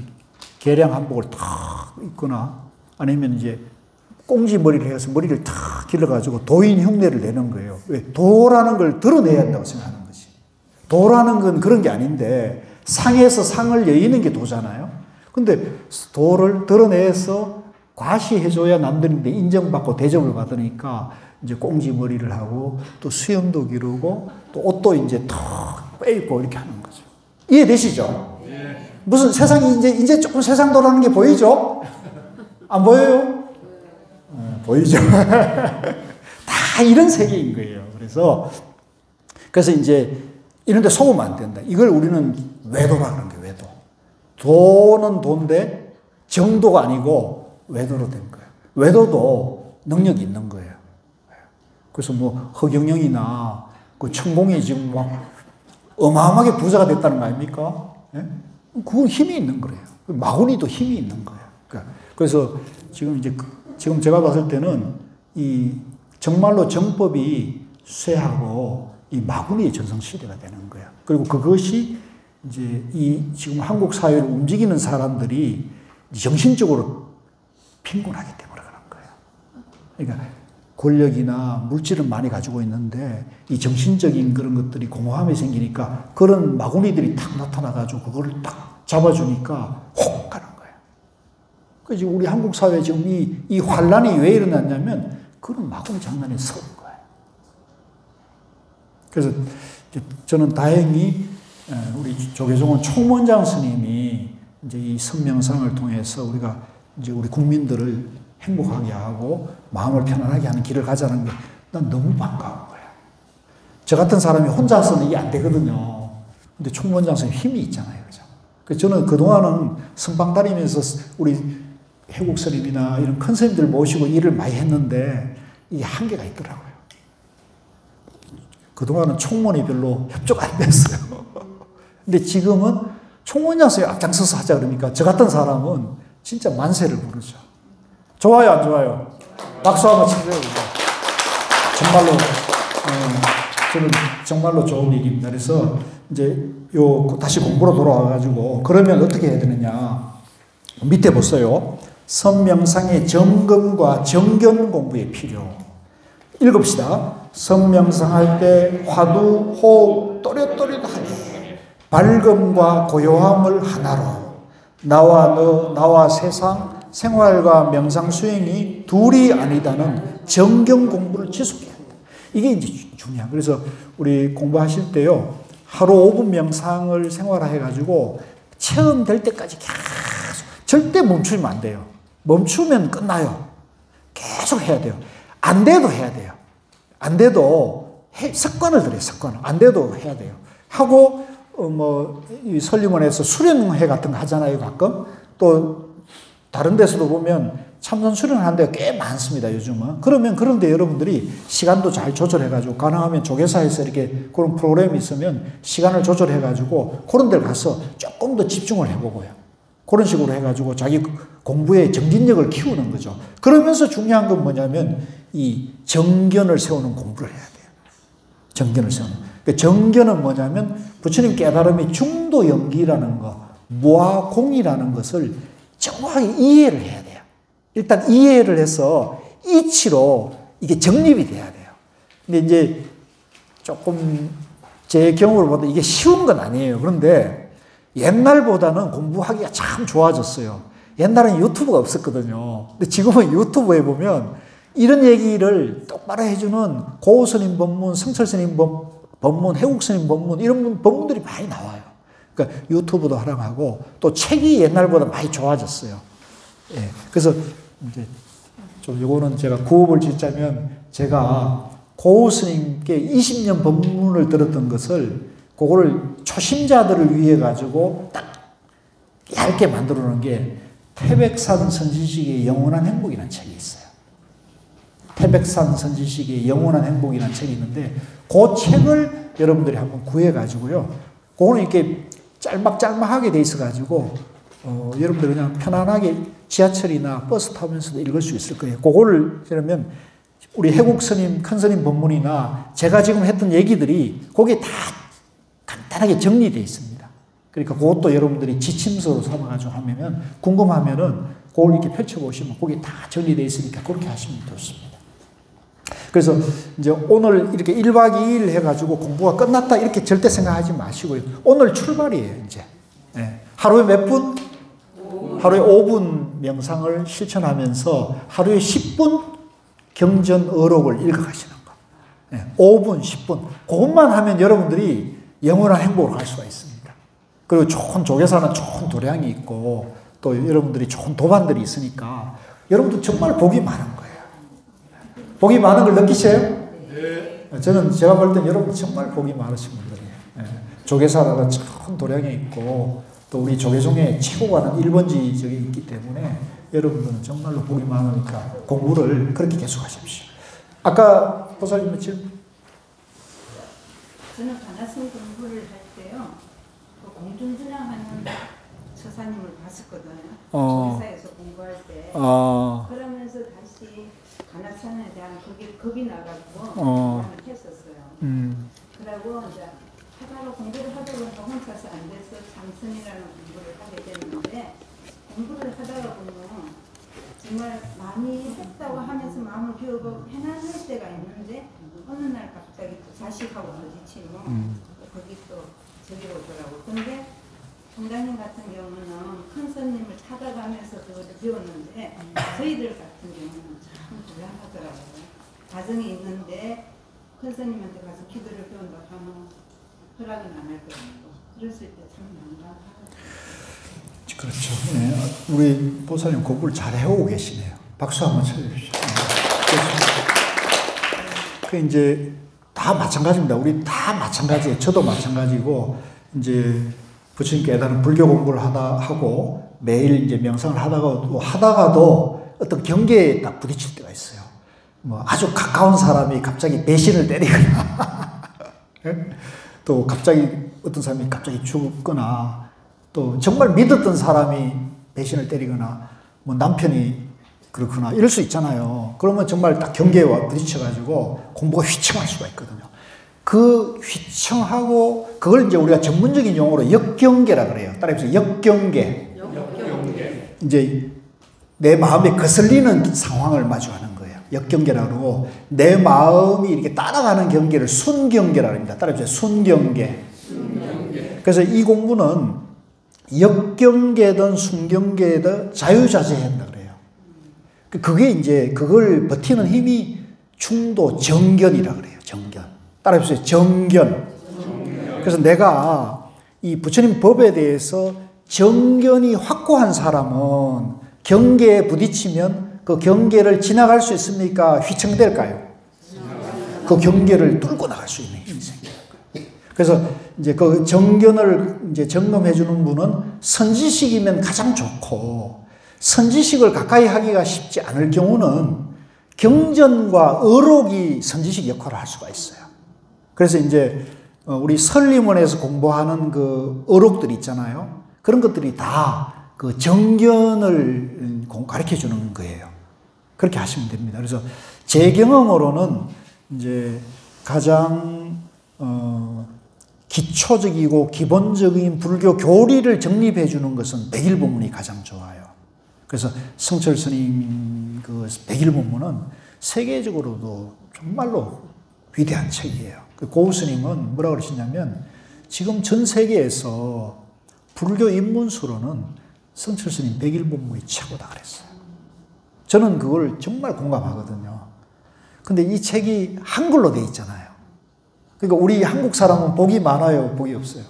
개량 한복을 탁 입거나 아니면 이제 꽁지 머리를 해서 머리를 탁 길러가지고 도인 흉내를 내는 거예요. 왜? 도라는 걸 드러내야 한다고 생각하는 거지. 도라는 건 그런 게 아닌데 상에서 상을 여의는 게 도잖아요. 근데 도를 드러내서 과시해줘야 남들인데 인정받고 대접을 받으니까 이제 꽁지머리를 하고 또 수염도 기르고 또 옷도 이제 턱 빼입고 이렇게 하는 거죠. 이해되시죠? 무슨 세상이 이제 조금 세상 돌아가는 게 보이죠? 안 보여요? 보이죠? 다 이런 세계인 거예요. 그래서 이제 이런데 속으면 안 된다. 이걸 우리는 외도라 그러는 거예요. 외도. 도는 돈데 정도가 아니고 외도로 된 거예요. 외도도 능력이 있는 거예요. 그래서 뭐 허경영이나 그 천공이 지금 막 어마어마하게 부자가 됐다는 거 아닙니까? 예? 그건 힘이 있는 거예요. 마구니도 힘이 있는 거예요. 그래서 지금 제가 봤을 때는 이 정말로 정법이 쇠하고 이 마구니의 전성시대가 되는 거예요. 그리고 그것이 이제 이 지금 한국 사회를 움직이는 사람들이 정신적으로 빈곤하기 때문에 그런 거예요. 그러니까 권력이나 물질은 많이 가지고 있는데 이 정신적인 그런 것들이 공허함이 생기니까 그런 마구니들이 탁 나타나가지고 그거를 딱 잡아주니까 혹 가는 거예요. 그래서 우리 한국 사회에 지금 이 환란이 왜 일어났냐면 그런 마구니 장난에 서 거예요. 그래서 저는 다행히 우리 조계종원 총원장 스님이 이제 이 선명상을 통해서 우리가 이제 우리 국민들을 행복하게 하고 마음을 편안하게 하는 길을 가자는 게 난 너무 반가운 거야. 저 같은 사람이 혼자서는 이게 안 되거든요. 근데 총원장 스님 힘이 있잖아요. 그죠? 그래서 저는 그동안은 선방 다니면서 우리 해국 스님이나 이런 큰 스님들 모시고 일을 많이 했는데 이게 한계가 있더라고요. 그동안은 총무원이 별로 협조가 안 됐어요. 근데 지금은 총무원장 선생님 앞장서서 하자 그러니까 저 같은 사람은 진짜 만세를 부르죠. 좋아요, 안 좋아요? 박수 한번 치세요. 정말로, 저는 정말로 좋은 일입니다. 그래서 이제 다시 공부로 돌아와가지고 그러면 어떻게 해야 되느냐. 밑에 보세요. 선명상의 점검과 정견 공부의 필요. 읽읍시다. 선명상 할 때 화두, 호흡, 또렷또렷하니 밝음과 고요함을 하나로 나와 너, 나와 세상, 생활과 명상 수행이 둘이 아니다는 정경 공부를 지속해야 한다. 이게 이제 중요한. 그래서 우리 공부하실 때요, 하루 5분 명상을 생활화해가지고 체험될 때까지 계속 절대 멈추면 안 돼요. 멈추면 끝나요. 계속 해야 돼요. 안 돼도 해야 돼요. 안 돼도 습관을 들여요. 습관을. 안 돼도 해야 돼요. 하고 이 설림원에서 수련회 같은 거 하잖아요. 가끔. 또 다른 데서도 보면 참선 수련하는 데가 꽤 많습니다. 요즘은. 그러면 그런데 여러분들이 시간도 잘 조절해가지고 가능하면 조계사에서 이렇게 그런 프로그램이 있으면 시간을 조절해가지고 그런 데를 가서 조금 더 집중을 해보고요. 그런 식으로 해가지고 자기 공부의 정진력을 키우는 거죠. 그러면서 중요한 건 뭐냐면 이 정견을 세우는 공부를 해야 돼요. 정견을 세우는. 그러니까 정견은 뭐냐면 부처님 깨달음이 중도연기라는 거, 무아공이라는 것을 정확하게 이해를 해야 돼요. 일단 이해를 해서 이치로 이게 정립이 돼야 돼요. 근데 이제 조금 제 경험을 보다 이게 쉬운 건 아니에요. 그런데 옛날보다는 공부하기가 참 좋아졌어요. 옛날엔 유튜브가 없었거든요. 근데 지금은 유튜브에 보면 이런 얘기를 똑바로 해주는 고스님 법문, 성철스님 법문, 해국스님 법문, 이런 법문들이 많이 나와요. 그러니까 유튜브도 활용하고 또 책이 옛날보다 많이 좋아졌어요. 예. 그래서 이제 좀 요거는 제가 구업을 짓자면 제가 고스님께 20년 법문을 들었던 것을 그거를 초심자들을 위해 가지고 딱 얇게 만들어 놓은 게 태백산 선지식의 영원한 행복이라는 책이 있어요. 태백산 선지식의 영원한 행복이라는 책이 있는데 그 책을 여러분들이 한번 구해 가지고요. 그거는 이렇게 짤막짤막하게 돼 있어 가지고 여러분들 그냥 편안하게 지하철이나 버스 타면서도 읽을 수 있을 거예요. 그거를 그러면 우리 해국 스님, 큰 스님 법문이나 제가 지금 했던 얘기들이 거기에 다 간단하게 정리되어 있습니다. 그러니까 그것도 여러분들이 지침서로 삼아가지고 하면 궁금하면은 그걸 이렇게 펼쳐보시면 거기에 다 정리되어 있으니까 그렇게 하시면 좋습니다. 그래서 이제 오늘 이렇게 1박 2일 해가지고 공부가 끝났다 이렇게 절대 생각하지 마시고요. 오늘 출발이에요, 이제. 네. 하루에 몇 분? 하루에 5분 명상을 실천하면서 하루에 10분 경전 어록을 읽어가시는 거. 5분, 10분. 그것만 하면 여러분들이 영원한 행복을 할 수가 있습니다. 그리고 좋은 조계사는 좋은 도량이 있고 또 여러분들이 좋은 도반들이 있으니까 여러분들 정말 복이 많은 거예요. 복이 많은 걸 느끼세요? 네. 저는 제가 볼 땐 여러분 정말 복이 많으신 분들이에요. 조계사라는 좋은 도량이 있고 또 우리 조계 중에 최고가는 1번지 저기 있기 때문에 여러분들은 정말로 복이 많으니까 공부를 그렇게 계속 하십시오. 아까 보살님 며칠? 저는 관아성 공부를 할 때요. 그 공중준양하는 처사님을 봤었거든요. 조계사에서 공부할 때. 그러면서 다시 관아성에 대한 겁이 나가지고 공부를 했었어요. 그러고 이제 공부를 하다 보니까 혼자서 안 돼서 참선이라는 공부를 하게 됐는데 공부를 하다가 보면 정말 마음이 했다고 하면서 마음을 비우고 편안할 때가 있는데 어느 날 갑자기 또 자식하고 부딪히면 거기 또 저기 오더라고. 근데 총장님 같은 경우는 큰 스님을 찾아가면서 그것을 배웠는데 저희들 같은 경우는 참 곤란하더라고요. 가정이 있는데 큰 스님한테 가서 기도를 배운다고 하면 허락은 안 할 거라고. 그랬을 때 참 난감하고. 그렇죠. 네. 우리 보살님 공부를 잘 해오고 계시네요. 박수 한번 쳐주십시오. 그 이제 다 마찬가지입니다. 우리 다 마찬가지예요. 저도 마찬가지고 이제 부처님 깨달은 불교 공부를 하고 매일 이제 명상을 하다가도 어떤 경계에 딱 부딪힐 때가 있어요. 뭐 아주 가까운 사람이 갑자기 배신을 때리거나 또 갑자기 어떤 사람이 갑자기 죽거나 또 정말 믿었던 사람이 배신을 때리거나 뭐 남편이 그렇거나 이럴 수 있잖아요. 그러면 정말 딱 경계와 부딪혀가지고 공부가 휘청할 수가 있거든요. 그 휘청하고 그걸 이제 우리가 전문적인 용어로 역경계라 그래요. 따라해서 역경계. 이제 내 마음에 거슬리는 상황을 마주하는 거예요. 역경계라 그러고 내 마음이 이렇게 따라가는 경계를 순경계라 합니다. 따라해서 순경계. 그래서 이 공부는 역경계든 순경계든 자유자재해야 한다 그래요. 그게 이제 그걸 버티는 힘이 충도 정견이라 그래요. 정견. 따라해보세요. 정견. 그래서 내가 이 부처님 법에 대해서 정견이 확고한 사람은 경계에 부딪히면 그 경계를 지나갈 수 있습니까? 휘청될까요? 그 경계를 뚫고 나갈 수 있는 힘이 생겨요. 그래서 이제 그 정견을 이제 점검해 주는 분은 선지식이면 가장 좋고 선지식을 가까이 하기가 쉽지 않을 경우는 경전과 어록이 선지식 역할을 할 수가 있어요. 그래서 이제 우리 설림원에서 공부하는 그 어록들이 있잖아요. 그런 것들이 다 그 정견을 가르쳐 주는 거예요. 그렇게 하시면 됩니다. 그래서 제 경험으로는 이제 가장 기초적이고 기본적인 불교 교리를 정립해 주는 것은 백일본문이 가장 좋아요. 그래서 성철 스님 그 백일본문은 세계적으로도 정말로 위대한 책이에요. 고우 스님은 뭐라고 그러시냐면 지금 전 세계에서 불교 입문수로는 성철 스님 백일본문이 최고다 그랬어요. 저는 그걸 정말 공감하거든요. 근데 이 책이 한글로 돼 있잖아요. 그러니까 우리 한국 사람은 복이 많아요, 복이 없어요?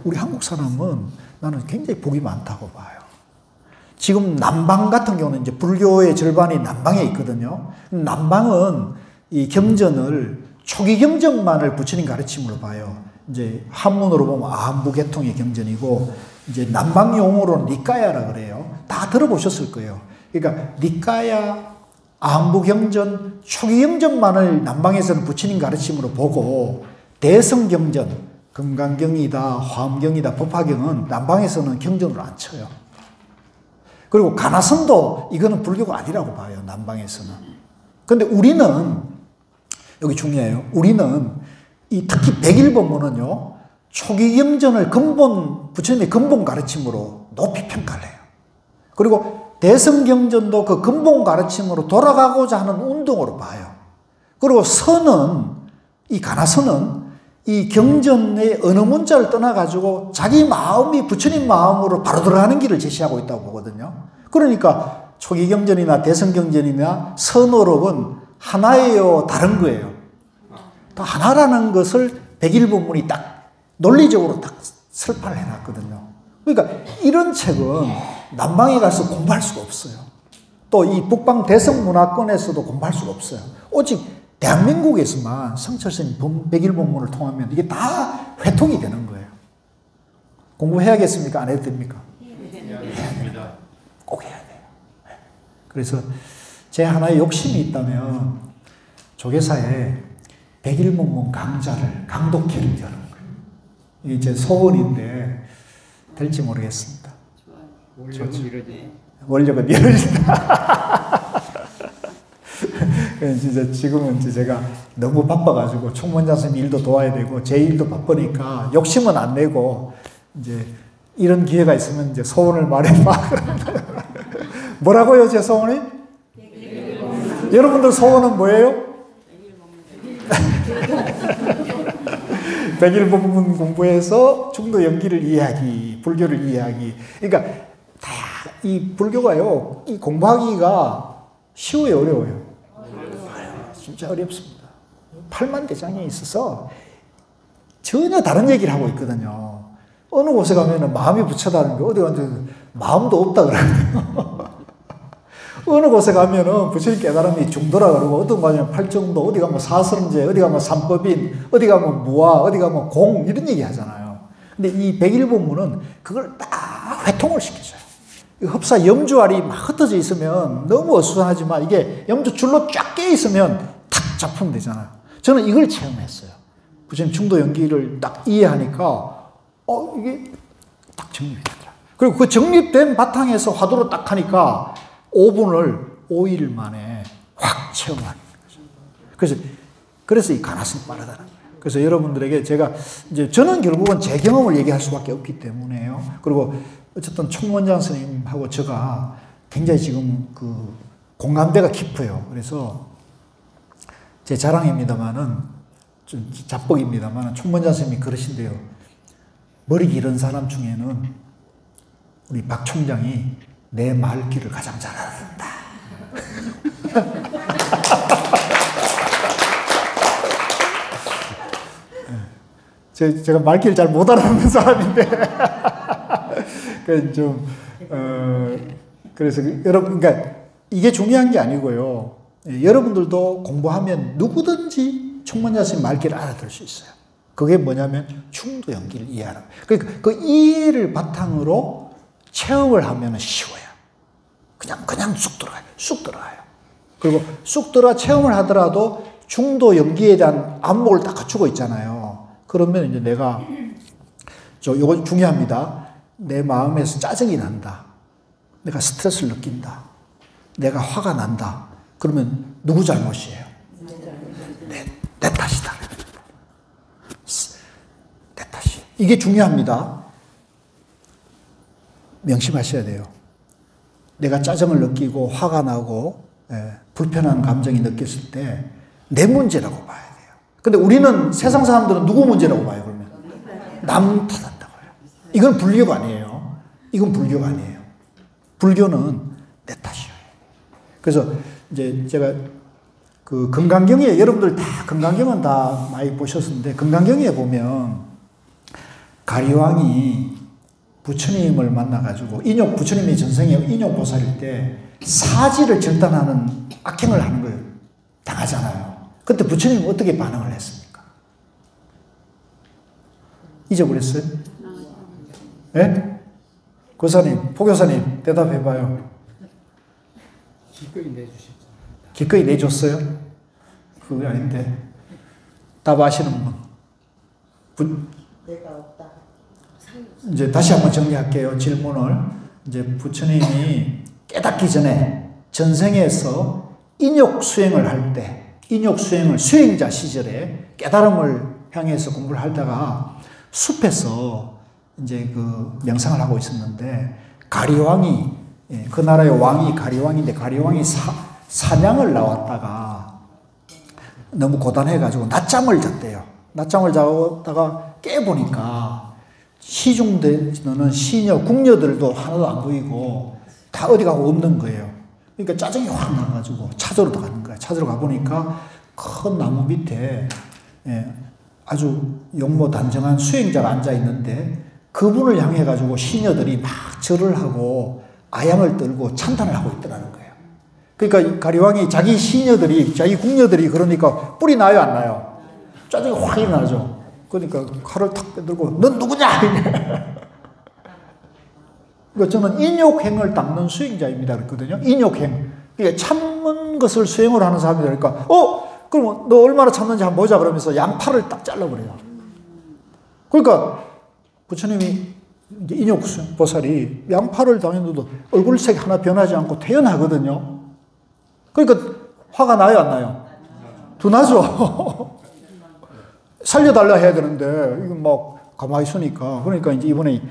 우리 한국 사람은 나는 굉장히 복이 많다고 봐요. 지금 남방 같은 경우는 이제 불교의 절반이 남방에 있거든요. 남방은 이 경전을 초기 경전만을 부처님 가르침으로 봐요. 이제 한문으로 보면 아한부계통의 경전이고 이제 남방 용어로는 니까야라 그래요. 다 들어보셨을 거예요. 그러니까 니까야, 아한부경전, 초기경전만을 남방에서는 부처님 가르침으로 보고 대성경전, 금강경이다, 화엄경이다, 법화경은 남방에서는 경전으로 안 쳐요. 그리고 가나선도 이거는 불교가 아니라고 봐요. 남방에서는. 근데 우리는 여기 중요해요. 우리는 이 특히 백일본문은요. 초기경전을 부처님의 근본 가르침으로 높이 평가를 해요. 그리고 대성경전도 그 근본 가르침으로 돌아가고자 하는 운동으로 봐요. 그리고 선은, 이 가나선은 이 경전의 어느 문자를 떠나가지고 자기 마음이 부처님 마음으로 바로 들어가는 길을 제시하고 있다고 보거든요. 그러니까 초기 경전이나 대성 경전이나 선어록은 하나예요, 다른 거예요. 다 하나라는 것을 백일본문이 딱 논리적으로 딱 설파를 해놨거든요. 그러니까 이런 책은 남방에 가서 공부할 수가 없어요. 또 이 북방 대성 문화권에서도 공부할 수가 없어요. 오직 대한민국에서만 성철스님 백일본문을 통하면 이게 다 회통이 되는 거예요. 공부해야겠습니까? 안 해도 됩니까? 해야 됩니다. 꼭 해야 돼요. 그래서 제 하나의 욕심이 있다면 조계사에 백일본문 강좌를, 강독회를 여는 거예요. 이게 제 소원인데 될지 모르겠습니다. 원력은 이루어지. 원력은 이루어진다. 진짜 지금은 제가 너무 바빠가지고 총무원장 선생님 일도 도와야 되고 제 일도 바쁘니까 욕심은 안 내고 이제 이런 기회가 있으면 이제 소원을 말해봐. 뭐라고요, 제 소원이? 여러분들 소원은 뭐예요? 백일본문 공부해서 중도 연기를 이해하기, 불교를 이해하기. 그러니까 이 불교가요, 이 공부하기가 쉬워요, 어려워요? 진짜 어렵습니다. 8만 대장에 있어서 전혀 다른 얘기를 하고 있거든요. 어느 곳에 가면은 마음이 부처다는 게 어디 가면 마음도 없다 그러거든요. 어느 곳에 가면은 부처님 깨달음이 중도라 그러고 어떤 가면 팔정도, 어디 가면 사선제, 어디 가면 삼법인, 어디 가면 무아, 어디 가면 공 이런 얘기 하잖아요. 근데 이 백일본문은 그걸 딱 회통을 시켜줘요. 흡사 염주알이 막 흩어져 있으면 너무 어수선하지만 이게 염주 줄로 쫙 깨 있으면 탁 잡히면 되잖아요. 저는 이걸 체험했어요. 부처님 중도 연기를 딱 이해하니까 이게 딱 정립이 되더라. 그리고 그 정립된 바탕에서 화두로 딱 하니까 5분을 5일 만에 확 체험하는 거죠. 그래서 이 가나스는 빠르다는 거예요. 그래서 여러분들에게 제가 이제 저는 결국은 제 경험을 얘기할 수밖에 없기 때문에요. 그리고 어쨌든 총무원장 선생님하고 제가 굉장히 지금 그 공감대가 깊어요. 그래서 제 자랑입니다만은 좀 잡복입니다만은 총무원장 선생님이 그러신대요. 머리 기른 사람 중에는 우리 박 총장이 내 말귀를 가장 잘 알아듣는다. 제가 말귀를 잘 못 알아듣는 사람인데 그래서 여러분, 그러니까 이게 중요한 게 아니고요. 여러분들도 공부하면 누구든지 총무원장 선생님 말귀를 알아들을 수 있어요. 그게 뭐냐면 충도 연기를 이해하는 거예요. 그러니까 그 이해를 바탕으로 체험을 하면 쉬워요. 그냥 쑥 들어가요. 쑥 들어가요. 그리고 쑥 들어가 체험을 하더라도 중도 연기에 대한 안목을 딱 갖추고 있잖아요. 그러면 이제 내가 요거 중요합니다. 내 마음에서 짜증이 난다. 내가 스트레스를 느낀다. 내가 화가 난다. 그러면 누구 잘못이에요? 내 탓이다. 내 탓이. 이게 중요합니다. 명심하셔야 돼요. 내가 짜증을 느끼고 화가 나고 불편한 감정이 느꼈을 때 내 문제라고 봐야 돼요. 근데 우리는 세상 사람들은 누구 문제라고 봐요, 그러면? 남 탓한다고 해요. 이건 불교가 아니에요. 이건 불교가 아니에요. 불교는 내 탓이에요. 그래서 이제 제가 그 금강경에 여러분들 다 금강경은 다 많이 보셨는데 금강경에 보면 가리왕이 부처님을 만나가지고 부처님이 전생에 인욕보살일 때 사지를 절단하는 악행을 하는 거예요. 당하잖아요. 그때 부처님은 어떻게 반응을 했습니까? 잊어버렸어요? 네? 고사님, 포교사님 대답해봐요. 기꺼이 내주셨죠. 기꺼이 내줬어요? 그게 아닌데. 답 아시는 분? 내가 없다. 이제 다시 한번 정리할게요. 질문을. 이제 부처님이 깨닫기 전에 전생에서 인욕 수행을 할 때, 인욕 수행을 수행자 시절에 깨달음을 향해서 공부를 하다가 숲에서 이제 그 명상을 하고 있었는데 가리왕이, 그 나라의 왕이 가리왕인데 가리왕이 사냥을 나왔다가 너무 고단해가지고 낮잠을 잤대요. 낮잠을 자다가 깨보니까 시중되는 시녀, 궁녀들도 하나도 안 보이고 다 어디 가고 없는 거예요. 그러니까 짜증이 확 나가지고 찾으러 가는 거야. 찾으러 가보니까 큰 나무 밑에 아주 용모단정한 수행자가 앉아 있는데 그분을 향해 가지고 시녀들이 막 절을 하고 아양을 떨고 찬탄을 하고 있더라는 거예요. 그러니까 가리왕이 자기 시녀들이, 자기 궁녀들이 그러니까 뿔이 나요, 안 나요? 짜증이 확 일어나죠. 그러니까 칼을 탁 빼들고 넌 누구냐? 그러니까 저는 인욕행을 닦는 수행자입니다 그랬거든요. 인욕행. 그러니까 참는 것을 수행을 하는 사람이다. 그러니까 그럼 너 얼마나 참는지 한번 보자 그러면서 양팔을 딱 잘라버려요. 그러니까 부처님이 이제 인욕보살이 양팔을 당했는데도 얼굴색 하나 변하지 않고 태연하거든요. 그러니까 화가 나요, 안 나요? 둔하죠. 살려달라 해야 되는데 이거 막 가만히 있으니까. 그러니까 이제 이번에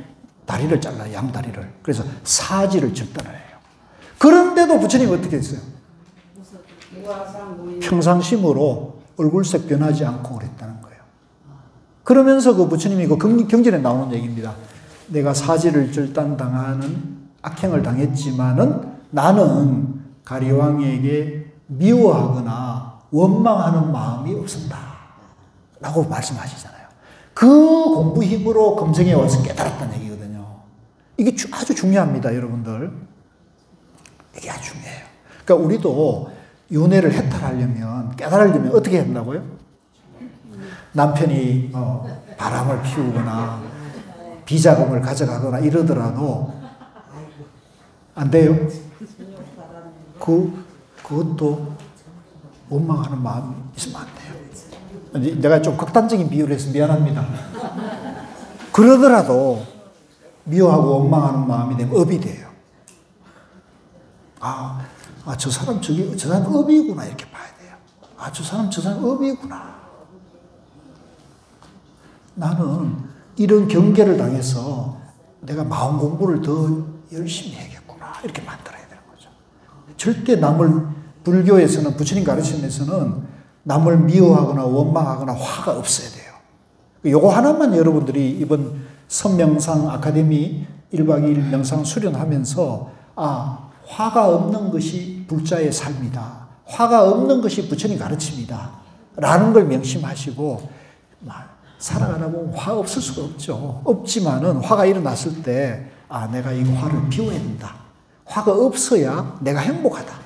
다리를 잘라요, 양다리를. 그래서 사지를 절단을 해요. 그런데도 부처님이 어떻게 했어요? 평상심으로 얼굴색 변하지 않고 그랬다는 거예요. 그러면서 그 부처님이 그 경전에 나오는 얘기입니다. 내가 사지를 절단당하는 악행을 당했지만은 나는 가리왕에게 미워하거나 원망하는 마음이 없었다 라고 말씀하시잖아요. 그 공부 힘으로 금생에 와서 깨달았다는 얘기거든요. 이게 아주 중요합니다, 여러분들. 이게 아주 중요해요. 그러니까 우리도 윤회를 해탈하려면, 깨달으려면 어떻게 해야 된다고요? 남편이 바람을 피우거나 비자금을 가져가거나 이러더라도 안 돼요. 그것도 원망하는 마음이 있으면 안 돼요. 내가 좀 극단적인 비유를 해서 미안합니다. 그러더라도 미워하고 원망하는 마음이 되면 업이 돼요. 저 사람 저 사람 업이구나 이렇게 봐야 돼요. 저 사람 업이구나. 나는 이런 경계를 당해서 내가 마음 공부를 더 열심히 해야겠구나 이렇게 만들어야 되는 거죠. 절대 불교에서는, 부처님 가르침에서는 남을 미워하거나 원망하거나 화가 없어야 돼요. 요거 하나만 여러분들이 이번 선명상 아카데미 1박 2일 명상 수련하면서 화가 없는 것이 불자의 삶이다. 화가 없는 것이 부처님 가르침이다. 라는 걸 명심하시고 살아가다 보면 화 없을 수가 없죠. 없지만은 화가 일어났을 때 내가 이 화를 비워야 된다. 화가 없어야 내가 행복하다.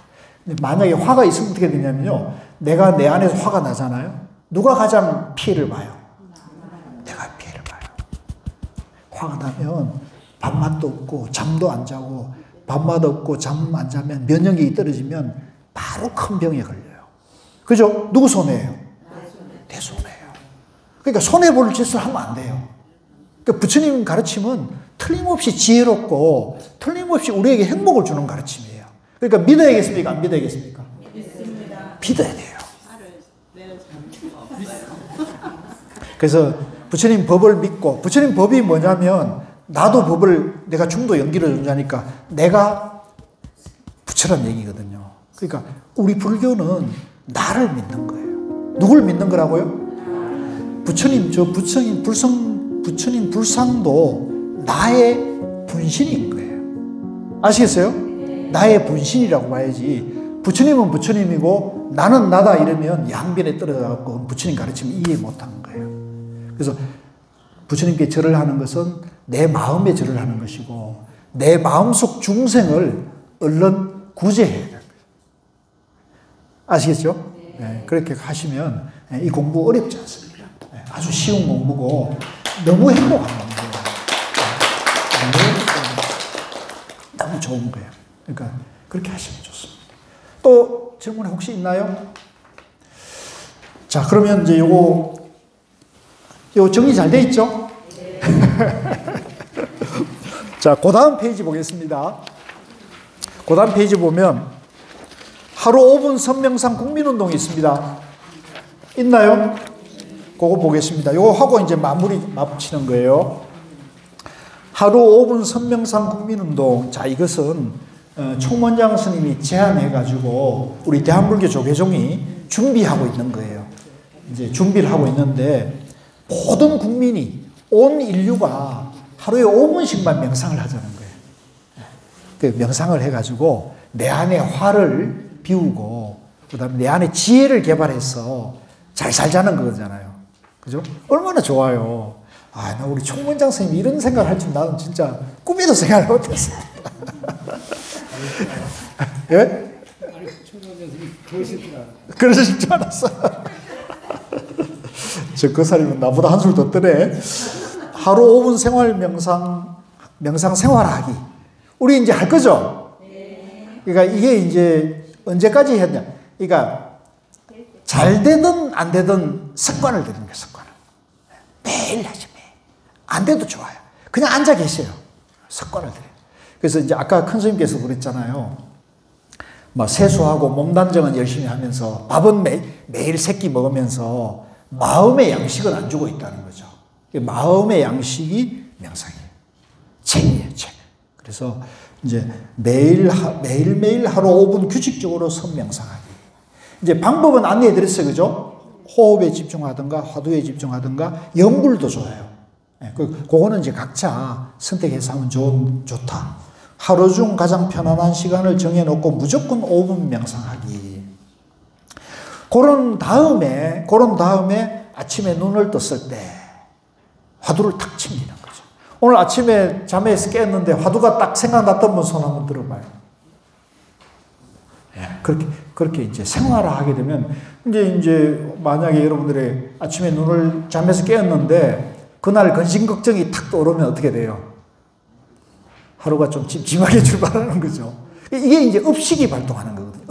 근데 만약에 화가 있으면 어떻게 되냐면요. 내가 내 안에서 화가 나잖아요. 누가 가장 피해를 봐요? 내가 피해를 봐요. 화가 나면 밥맛도 없고 잠도 안 자고 밥맛 없고 잠 안 자면 면역력이 떨어지면 바로 큰 병에 걸려요. 그죠? 누구 손해예요? 내 손해예요. 그러니까 손해볼 짓을 하면 안 돼요. 그러니까 부처님 가르침은 틀림없이 지혜롭고 틀림없이 우리에게 행복을 주는 가르침이에요. 그러니까 믿어야겠습니까? 안 믿어야겠습니까? 믿어야 돼요. 그래서 부처님 법을 믿고, 부처님 법이 뭐냐면 나도 법을 내가 중도 연기로 존재하니까 내가 부처란 얘기거든요. 그러니까 우리 불교는 나를 믿는 거예요. 누굴 믿는 거라고요? 부처님 불상도 나의 분신인 거예요. 아시겠어요? 나의 분신이라고 봐야지. 부처님은 부처님이고 나는 나다 이러면 양변에 떨어져갖고 부처님 가르침을 이해 못하는 거예요. 그래서 부처님께 절을 하는 것은 내 마음에 절을 하는 것이고 내 마음속 중생을 얼른 구제해야 돼요. 아시겠죠? 네, 그렇게 하시면 이 공부 어렵지 않습니다. 네, 아주 쉬운 공부고 너무 행복한 공부예요. 너무 좋은 거예요. 그러니까 그렇게 하시면 좋습니다. 또 질문 혹시 있나요? 자, 그러면 이제 요거 정리 잘 돼 있죠? 네. 자, 그 다음 페이지 보겠습니다. 그 다음 페이지 보면 하루 5분 선명상 국민운동이 있습니다. 있나요? 그거 보겠습니다. 요거 하고 이제 마치는 거예요. 하루 5분 선명상 국민운동. 자, 이것은 총원장 스님이 제안해가지고 우리 대한불교 조계종이 준비하고 있는 거예요. 이제 준비를 하고 있는데 모든 국민이, 온 인류가 하루에 5분씩만 명상을 하자는 거예요. 그 명상을 해가지고 내 안에 화를 비우고 그 다음에 내 안에 지혜를 개발해서 잘 살자는 거잖아요. 그죠? 얼마나 좋아요. 아, 나 우리 총무장 선생님이 이런 생각을 할 줄 나는 진짜 꿈에도 생각을 못했어요. 예? 총무장 선생님 그러실 줄 알았어요. 그러실 줄 알았어. 저 그 사람은 나보다 한술 더 뜨네. 하루 5분 생활 명상 생활하기. 우리 이제 할 거죠? 그러니까 이게 이제 언제까지 해야 되냐. 그러니까 잘 되든 안 되든 습관을 들이는 거예요, 습관을. 매일 하지, 매일. 안 돼도 좋아요. 그냥 앉아 계세요. 습관을 들여요. 그래서 이제 아까 큰 스님께서 그랬잖아요. 막 세수하고 몸 단정은 열심히 하면서 밥은 매일 세 끼 먹으면서 마음의 양식은 안 주고 있다는 거죠. 마음의 양식이 명상이에요. 책이에요, 책. 그래서 이제 매일매일 하루 5분 규칙적으로 선명상하기. 이제 방법은 안내해 드렸어요. 그죠? 호흡에 집중하든가, 화두에 집중하든가, 연불도 좋아요. 그거는 이제 각자 선택해서 하면 좋다. 하루 중 가장 편안한 시간을 정해놓고 무조건 5분 명상하기. 그런 다음에 아침에 눈을 떴을 때 화두를 탁 챙기는 거죠. 오늘 아침에 잠에서 깼는데 화두가 딱 생각났던 분 손 한번 들어봐요. 그렇게 이제 생활화하게 되면 이제 만약에 여러분들이 아침에 눈을 잠에서 깨었는데 그날 근심 걱정이 탁 떠오르면 어떻게 돼요? 하루가 좀 찜찜하게 출발하는 거죠. 이게 이제 업식이 발동하는 거거든요.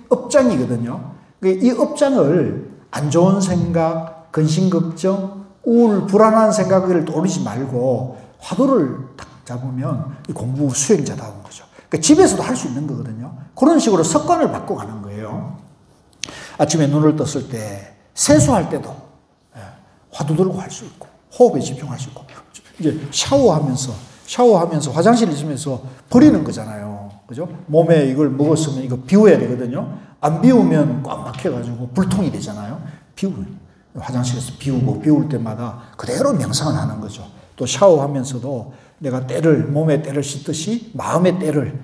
업장이거든요. 이 업장을 안 좋은 생각, 근심 걱정, 우울, 불안한 생각을 떠올리지 말고 화두를 딱 잡으면 이 공부 수행자다운 거죠. 그러니까 집에서도 할 수 있는 거거든요. 그런 식으로 습관을 바꿔가는 거예요. 아침에 눈을 떴을 때, 세수할 때도 화두 들고 할 수 있고, 호흡에 집중할 수 있고, 이제 샤워하면서 화장실 있으면서 버리는 거잖아요. 그죠? 몸에 이걸 먹었으면 이거 비워야 되거든요. 안 비우면 꽉 막혀가지고 불통이 되잖아요. 화장실에서 비울 때마다 그대로 명상을 하는 거죠. 또 샤워하면서도 내가 몸의 때를 씻듯이 마음의 때를,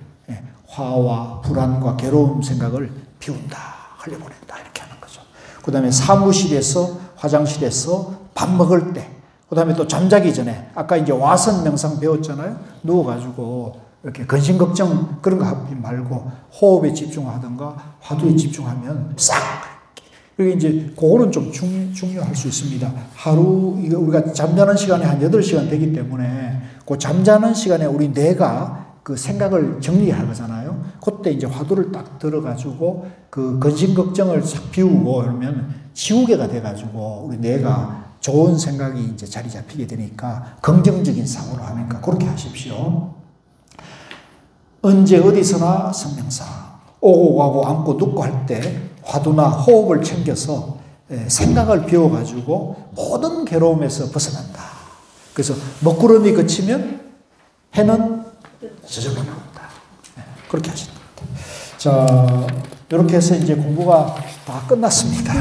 화와 불안과 괴로운 생각을 비운다, 흘려보낸다, 이렇게 하는 거죠. 그 다음에 사무실에서, 화장실에서, 밥 먹을 때, 그 다음에 또 잠자기 전에, 아까 이제 와선 명상 배웠잖아요. 누워가지고 이렇게 근심 걱정 그런 거 하지 말고 호흡에 집중하든가 화두에 집중하면 싹. 그리고 이제 그거는 좀 중요할 수 있습니다. 하루, 이거 우리가 잠자는 시간이 한 8시간 되기 때문에 그 잠자는 시간에 우리 뇌가 그 생각을 정리할 거잖아요. 그때 이제 화두를 딱 들어가지고 그 근심 걱정을 싹 비우고 그러면 지우개가 돼가지고 우리 뇌가 좋은 생각이 이제 자리 잡히게 되니까 긍정적인 사고로 하니까 그렇게 하십시오. 언제 어디서나 선명상. 오고 가고 앉고 눕고 할 때 화두나 호흡을 챙겨서 생각을 비워가지고 모든 괴로움에서 벗어난다. 그래서 먹구름이 그치면 해는 저절로 나온다. 그렇게 하시는 겁니다. 자, 이렇게 해서 이제 공부가 다 끝났습니다.